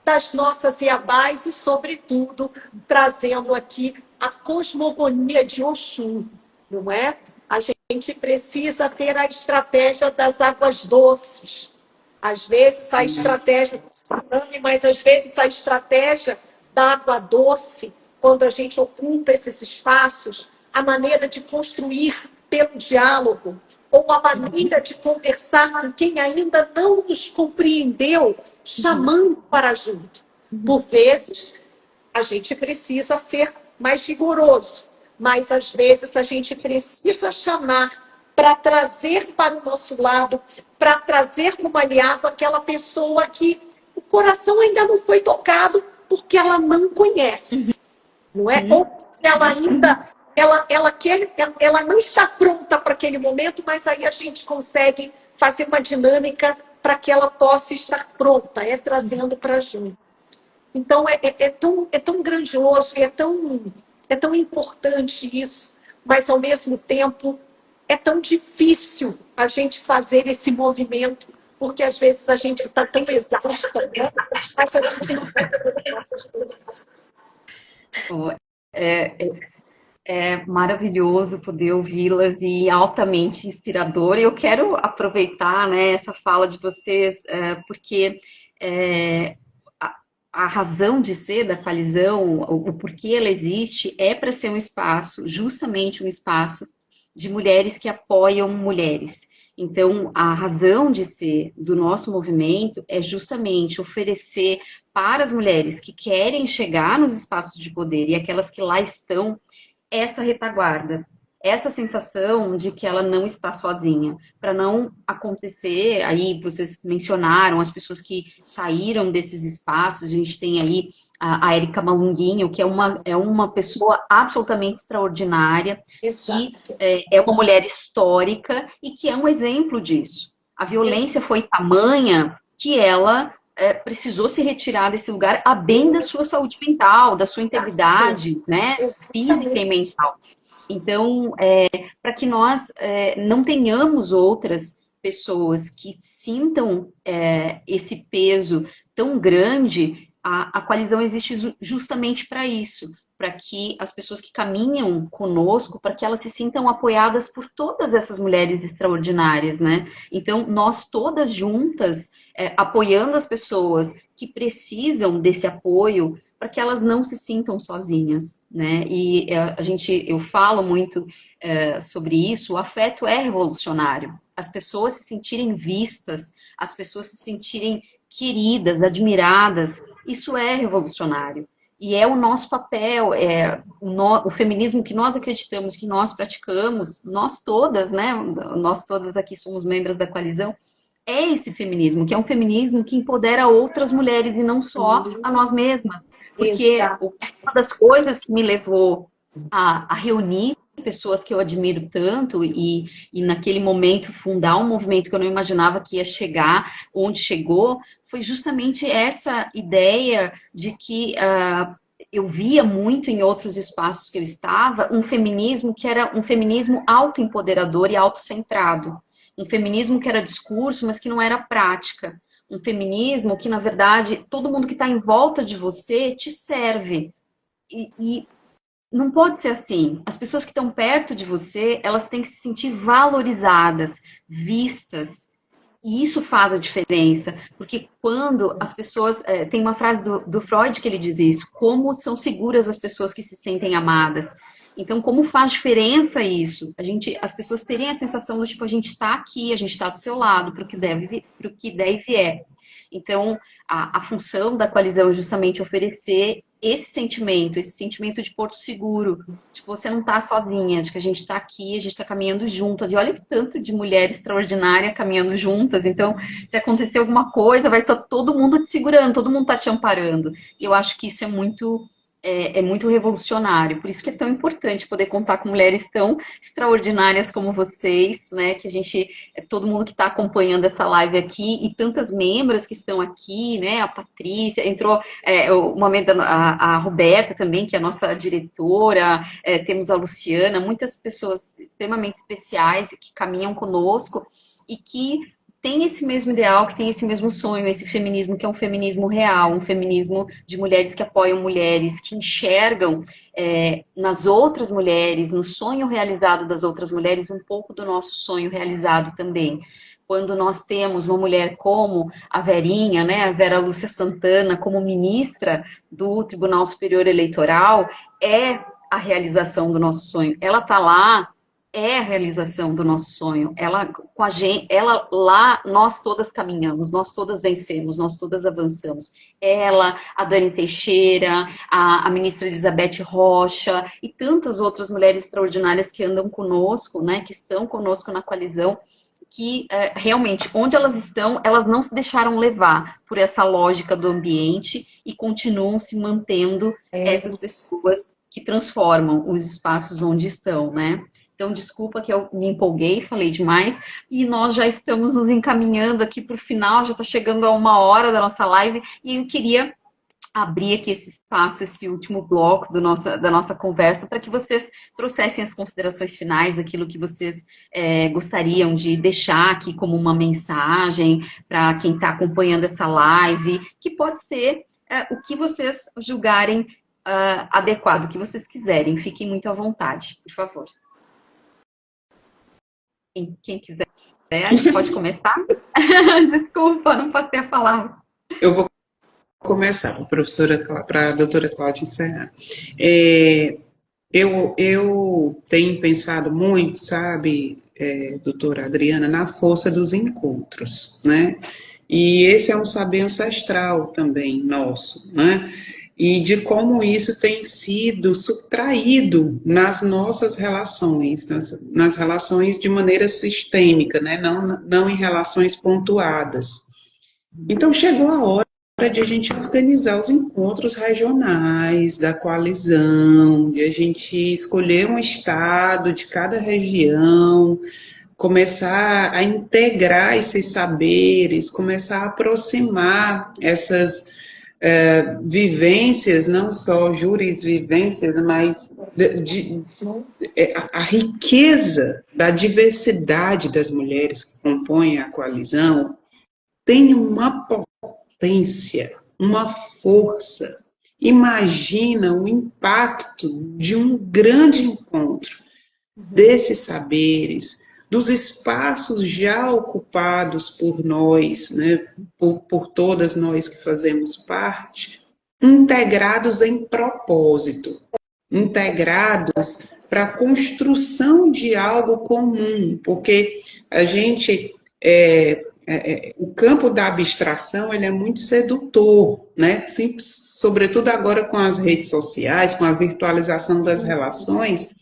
das nossas Iabás e, sobretudo, trazendo aqui a cosmogonia de Oxum, não é? A gente precisa ter a estratégia das águas doces. Às vezes, a estratégia do tsunami, mas às vezes a estratégia da água doce, quando a gente ocupa esses espaços, a maneira de construir pelo diálogo, ou a maneira de conversar com quem ainda não nos compreendeu, chamando para junto. Por vezes, a gente precisa ser mais rigoroso, mas às vezes a gente precisa chamar para trazer para o nosso lado, para trazer como aliado aquela pessoa que o coração ainda não foi tocado porque ela não conhece, não é? Ou ela ainda, ela não está pronta para aquele momento, mas aí a gente consegue fazer uma dinâmica para que ela possa estar pronta, trazendo para junto. Então, é tão grandioso e é tão importante isso, mas, ao mesmo tempo, é tão difícil a gente fazer esse movimento, porque, às vezes, a gente está tão exausta, né? Mas a gente não pode fazer essas coisas. É maravilhoso poder ouvi-las e altamente inspirador. E eu quero aproveitar, né, essa fala de vocês, porque é, a razão de ser da coalizão, o porquê ela existe, é para ser um espaço, justamente um espaço de mulheres que apoiam mulheres. Então, a razão de ser do nosso movimento é justamente oferecer para as mulheres que querem chegar nos espaços de poder e aquelas que lá estão, essa retaguarda, essa sensação de que ela não está sozinha, para não acontecer, aí vocês mencionaram as pessoas que saíram desses espaços, a gente tem aí a Érica Malunguinho, que é uma pessoa absolutamente extraordinária, Exato. que é uma mulher histórica e que é um exemplo disso. A violência foi tamanha que ela precisou se retirar desse lugar a bem da sua saúde mental, da sua integridade, né, física e mental. Então, para que nós não tenhamos outras pessoas que sintam esse peso tão grande, a coalizão existe justamente para isso, para que as pessoas que caminham conosco, para que elas se sintam apoiadas por todas essas mulheres extraordinárias, né? Então, nós todas juntas, apoiando as pessoas que precisam desse apoio, para que elas não se sintam sozinhas, né? E eu falo muito sobre isso. O afeto é revolucionário. As pessoas se sentirem vistas, as pessoas se sentirem queridas, admiradas, isso é revolucionário. E é o nosso papel, o feminismo que nós acreditamos, que nós praticamos, nós todas, né? Nós todas aqui somos membros da coalizão, é esse feminismo, que é um feminismo que empodera outras mulheres e não só a nós mesmas. Porque uma das coisas que me levou a reunir pessoas que eu admiro tanto e naquele momento fundar um movimento que eu não imaginava que ia chegar onde chegou, foi justamente essa ideia de que eu via muito em outros espaços que eu estava um feminismo que era um feminismo autoempoderador e autocentrado. Um feminismo que era discurso, mas que não era prática. Um feminismo que, na verdade, todo mundo que está em volta de você te serve. E não pode ser assim. As pessoas que estão perto de você, elas têm que se sentir valorizadas, vistas. E isso faz a diferença. Porque quando as pessoas... tem uma frase do Freud que ele diz isso. Como são seguras as pessoas que se sentem amadas. Então, como faz diferença isso? As pessoas terem a sensação do tipo, a gente está aqui, a gente está do seu lado, para o que der e vier. Então, a função da coalizão é justamente oferecer esse sentimento de porto seguro, de que você não está sozinha, de que a gente está aqui, a gente está caminhando juntas. E olha que tanto de mulher extraordinária caminhando juntas. Então, se acontecer alguma coisa, vai estar todo mundo te segurando, todo mundo está te amparando. E eu acho que isso é muito revolucionário, por isso que é tão importante poder contar com mulheres tão extraordinárias como vocês, né, que todo mundo que está acompanhando essa live aqui, e tantas membros que estão aqui, né, a Patrícia, entrou a Roberta também, que é a nossa diretora, temos a Luciana, muitas pessoas extremamente especiais que caminham conosco, e que tem esse mesmo ideal, que tem esse mesmo sonho, esse feminismo que é um feminismo real, um feminismo de mulheres que apoiam mulheres, que enxergam nas outras mulheres, no sonho realizado das outras mulheres, um pouco do nosso sonho realizado também. Quando nós temos uma mulher como a Verinha, né, a Vera Lúcia Santana, como ministra do Tribunal Superior Eleitoral, é a realização do nosso sonho. Ela está lá, é a realização do nosso sonho. Ela, com a gente, ela lá, nós todas caminhamos, nós todas vencemos, nós todas avançamos. Ela, a Dani Teixeira, a ministra Elizabeth Rocha e tantas outras mulheres extraordinárias que andam conosco, né, que estão conosco na coalizão, que realmente, onde elas estão, elas não se deixaram levar por essa lógica do ambiente e continuam se mantendo essas pessoas que transformam os espaços onde estão, né? Então, desculpa que eu me empolguei, falei demais, e nós já estamos nos encaminhando aqui para o final, já está chegando a 1 hora da nossa live, e eu queria abrir aqui esse espaço, esse último bloco da nossa conversa, para que vocês trouxessem as considerações finais, aquilo que vocês gostariam de deixar aqui como uma mensagem para quem está acompanhando essa live, que pode ser o que vocês julgarem adequado, o que vocês quiserem. Fiquem muito à vontade, por favor. Quem quiser, pode começar? Desculpa, não passei a palavra. Eu vou começar, para a doutora Cláudia encerrar. Eu tenho pensado muito, sabe, doutora Adriana, na força dos encontros, né? E esse é um saber ancestral também nosso, né? E de como isso tem sido subtraído nas nossas relações, nas relações de maneira sistêmica, né? Não em relações pontuadas. Então chegou a hora de a gente organizar os encontros regionais da coalizão, de a gente escolher um estado de cada região, começar a integrar esses saberes, começar a aproximar essas vivências, não só jurisvivências, mas a riqueza da diversidade das mulheres que compõem a coalizão tem uma potência, uma força. Imagina o impacto de um grande encontro desses saberes, dos espaços já ocupados por nós, né, por todas nós que fazemos parte, integrados em propósito, integrados para a construção de algo comum, porque a gente, o campo da abstração, ele é muito sedutor, né, sobretudo agora com as redes sociais, com a virtualização das relações.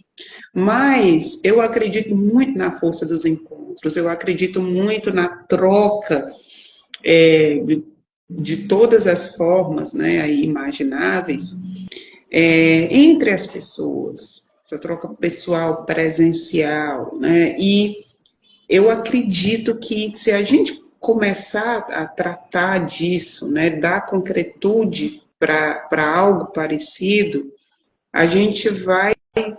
Mas eu acredito muito na força dos encontros, eu acredito muito na troca de todas as formas, né, aí imagináveis, entre as pessoas, essa troca pessoal, presencial, né, e eu acredito que se a gente começar a tratar disso, né, dar concretude para algo parecido, a gente vai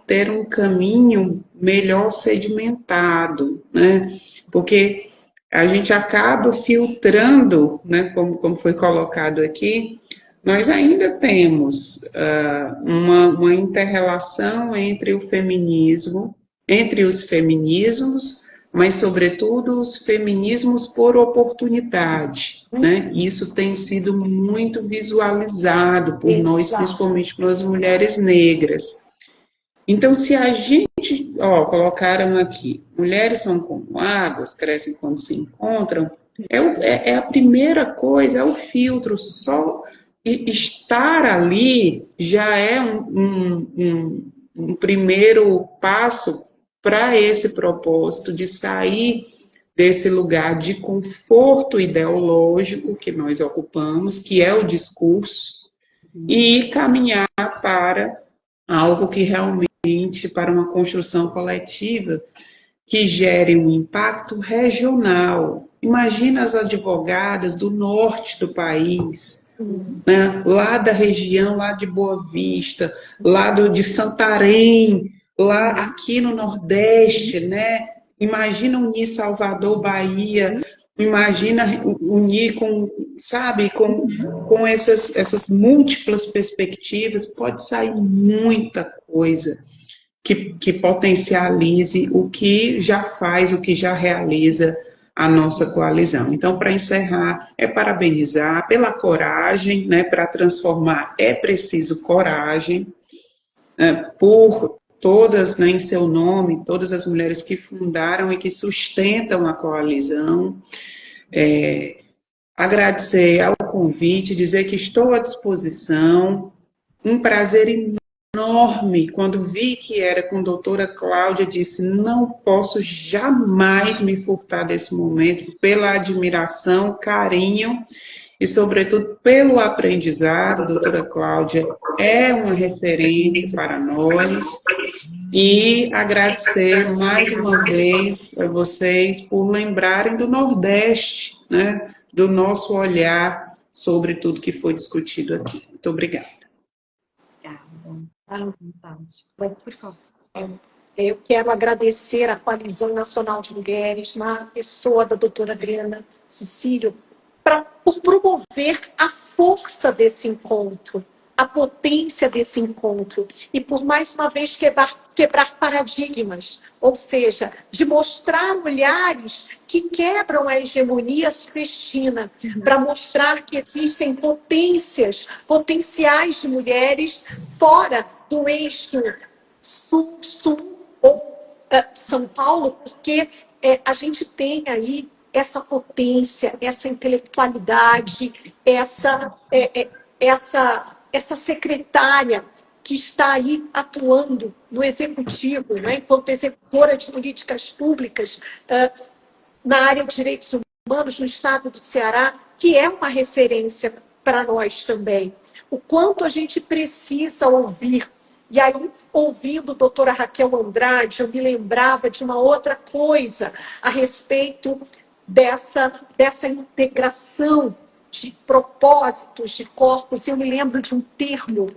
ter um caminho melhor sedimentado, né? Porque a gente acaba filtrando, né, como foi colocado aqui, nós ainda temos uma inter-relação entre o feminismo, entre os feminismos, mas, sobretudo, os feminismos por oportunidade, né? Isso tem sido muito visualizado por nós, principalmente pelas mulheres negras. Então, se a gente, colocaram aqui, mulheres são como águas, crescem quando se encontram, é a primeira coisa, é o filtro, só estar ali já é um primeiro passo para esse propósito de sair desse lugar de conforto ideológico que nós ocupamos, que é o discurso, e caminhar para algo que realmente, para uma construção coletiva que gere um impacto regional. Imagina as advogadas do norte do país, né? Lá da região, lá de Boa Vista, lá de Santarém, lá aqui no Nordeste, né? Imagina unir Salvador, Bahia, imagina unir com essas múltiplas perspectivas, pode sair muita coisa que potencialize o que já faz, o que já realiza a nossa coalizão. Então, para encerrar, parabenizar pela coragem, né? Para transformar é preciso coragem, por todas, né, em seu nome, todas as mulheres que fundaram e que sustentam a coalizão. Agradecer ao convite, dizer que estou à disposição. Um prazer enorme. Quando vi que era com a doutora Cláudia, disse, não posso jamais me furtar desse momento, pela admiração, carinho e, sobretudo, pelo aprendizado. A doutora Cláudia é uma referência para nós. E agradecer mais uma vez a vocês por lembrarem do Nordeste, né, do nosso olhar sobre tudo que foi discutido aqui. Muito obrigada. Eu quero agradecer à Coalizão Nacional de Mulheres, na pessoa da doutora Adriana Cecílio, por promover a força desse encontro, a potência desse encontro e, por mais uma vez, quebrar paradigmas, ou seja, de mostrar olhares que quebram a hegemonia sudestina, para mostrar que existem potenciais de mulheres fora do eixo sul-sul ou São Paulo, porque a gente tem aí essa potência, essa intelectualidade, essa secretária que está aí atuando no executivo, né, enquanto executora de políticas públicas na área de direitos humanos no estado do Ceará, que é uma referência para nós também. O quanto a gente precisa ouvir. E aí, ouvindo a doutora Raquel Andrade, eu me lembrava de uma outra coisa a respeito dessa integração de propósitos, de corpos. Eu me lembro de um termo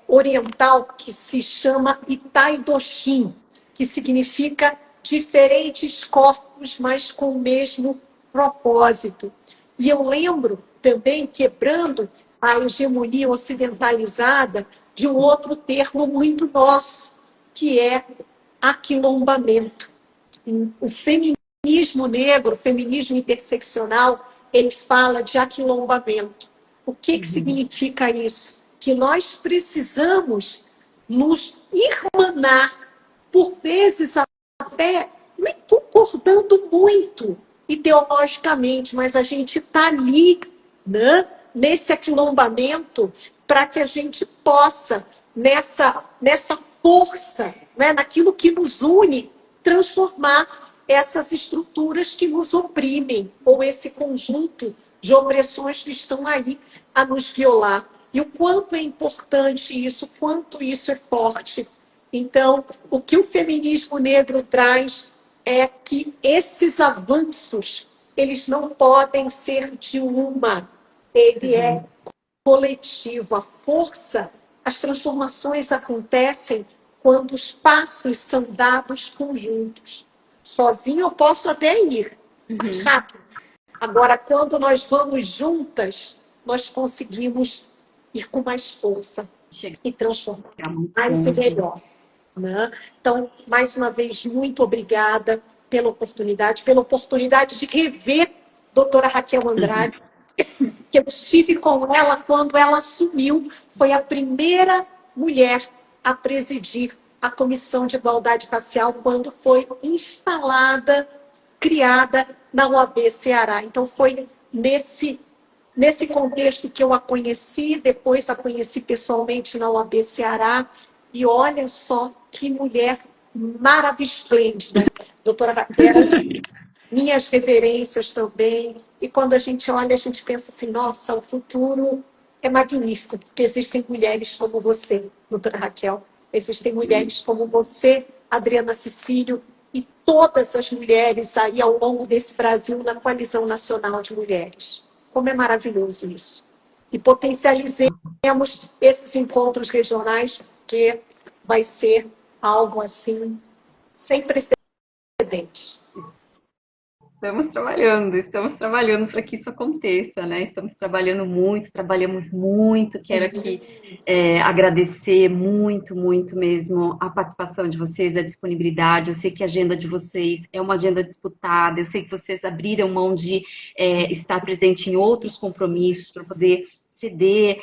oriental que se chama Itai-Doshin, que significa diferentes corpos, mas com o mesmo propósito. E eu lembro também, quebrando a hegemonia ocidentalizada, de um outro termo muito nosso, que é aquilombamento. O feminismo negro, o feminismo interseccional, ele fala de aquilombamento. O que significa isso? Que nós precisamos nos irmanar, por vezes até nem concordando muito ideologicamente, mas a gente está ali, né, nesse aquilombamento, para que a gente possa, nessa força, né, naquilo que nos une, transformar essas estruturas que nos oprimem, ou esse conjunto de opressões que estão aí a nos violar. E o quanto é importante isso, o quanto isso é forte. Então, o que o feminismo negro traz é que esses avanços, eles não podem ser de uma, ele é coletivo. A força, as transformações acontecem quando os passos são dados conjuntos. Sozinho eu posso até ir mais rápido. Agora, quando nós vamos juntas, nós conseguimos ir com mais força e transformar mais e melhor. Né? Então, mais uma vez, muito obrigada pela oportunidade de rever a doutora Raquel Andrade, que eu estive com ela quando ela assumiu, foi a primeira mulher a presidir a Comissão de Igualdade Racial quando foi instalada, criada na OAB Ceará. Então, foi nesse contexto que eu a conheci, depois a conheci pessoalmente na OAB Ceará, e olha só que mulher maravilhosa, doutora Raquel, minhas reverências também. E quando a gente olha, a gente pensa assim, nossa, o futuro é magnífico, porque existem mulheres como você, doutora Raquel, existem mulheres como você, Adriana Cecílio, e todas as mulheres aí ao longo desse Brasil na Coalizão Nacional de Mulheres. Como é maravilhoso isso. E potencializemos esses encontros regionais, porque vai ser algo assim, sem precedentes. Estamos trabalhando para que isso aconteça, né? Trabalhamos muito. Quero aqui agradecer muito mesmo a participação de vocês, a disponibilidade. Eu sei que a agenda de vocês é uma agenda disputada, eu sei que vocês abriram mão de estar presente em outros compromissos para poder ceder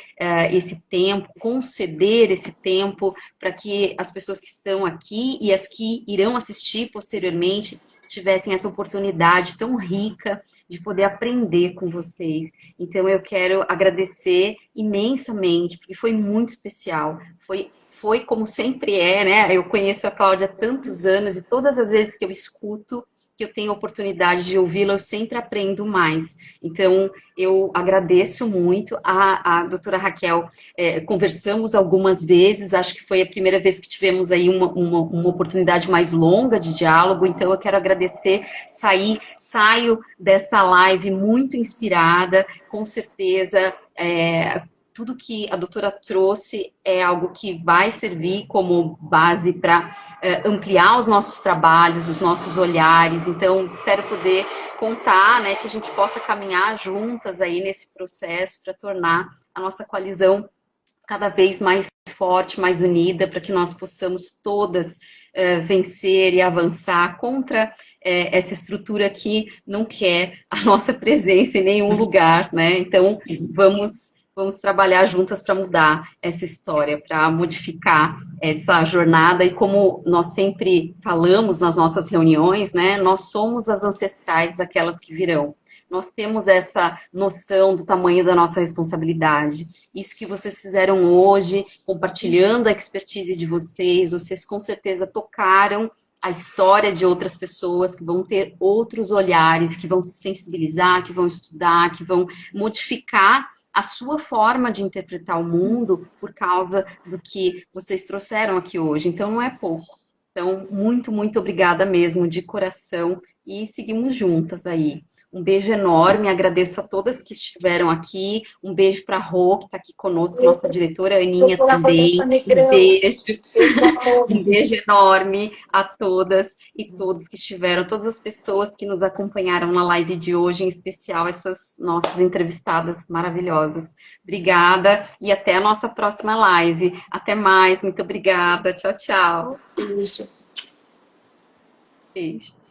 esse tempo, conceder esse tempo para que as pessoas que estão aqui e as que irão assistir posteriormente tivessem essa oportunidade tão rica de poder aprender com vocês. Então, eu quero agradecer imensamente, porque foi muito especial. Foi como sempre é, né? Eu conheço a Cláudia há tantos anos e todas as vezes que eu escuto, que eu tenho a oportunidade de ouvi-la, eu sempre aprendo mais. Então, eu agradeço muito. A doutora Raquel, conversamos algumas vezes, acho que foi a primeira vez que tivemos aí uma oportunidade mais longa de diálogo, então eu quero agradecer, saio dessa live muito inspirada, com certeza, tudo que a doutora trouxe é algo que vai servir como base para ampliar os nossos trabalhos, os nossos olhares. Então, espero poder contar, né, que a gente possa caminhar juntas aí nesse processo para tornar a nossa coalizão cada vez mais forte, mais unida, para que nós possamos todas vencer e avançar contra essa estrutura que não quer a nossa presença em nenhum lugar, né? Então, vamos trabalhar juntas para mudar essa história, para modificar essa jornada. E como nós sempre falamos nas nossas reuniões, né? Nós somos as ancestrais daquelas que virão. Nós temos essa noção do tamanho da nossa responsabilidade. Isso que vocês fizeram hoje, compartilhando a expertise de vocês com certeza tocaram a história de outras pessoas que vão ter outros olhares, que vão se sensibilizar, que vão estudar, que vão modificar a sua forma de interpretar o mundo por causa do que vocês trouxeram aqui hoje. Então, não é pouco. Então, muito, muito obrigada mesmo, de coração, e seguimos juntas aí. Um beijo enorme, agradeço a todas que estiveram aqui. Um beijo para a Rô, que está aqui conosco, nossa diretora, Aninha também. Um beijo. Um beijo enorme a todas e todos que estiveram, todas as pessoas que nos acompanharam na live de hoje, em especial essas nossas entrevistadas maravilhosas. Obrigada e até a nossa próxima live. Até mais, muito obrigada. Tchau, tchau. Isso. Beijo.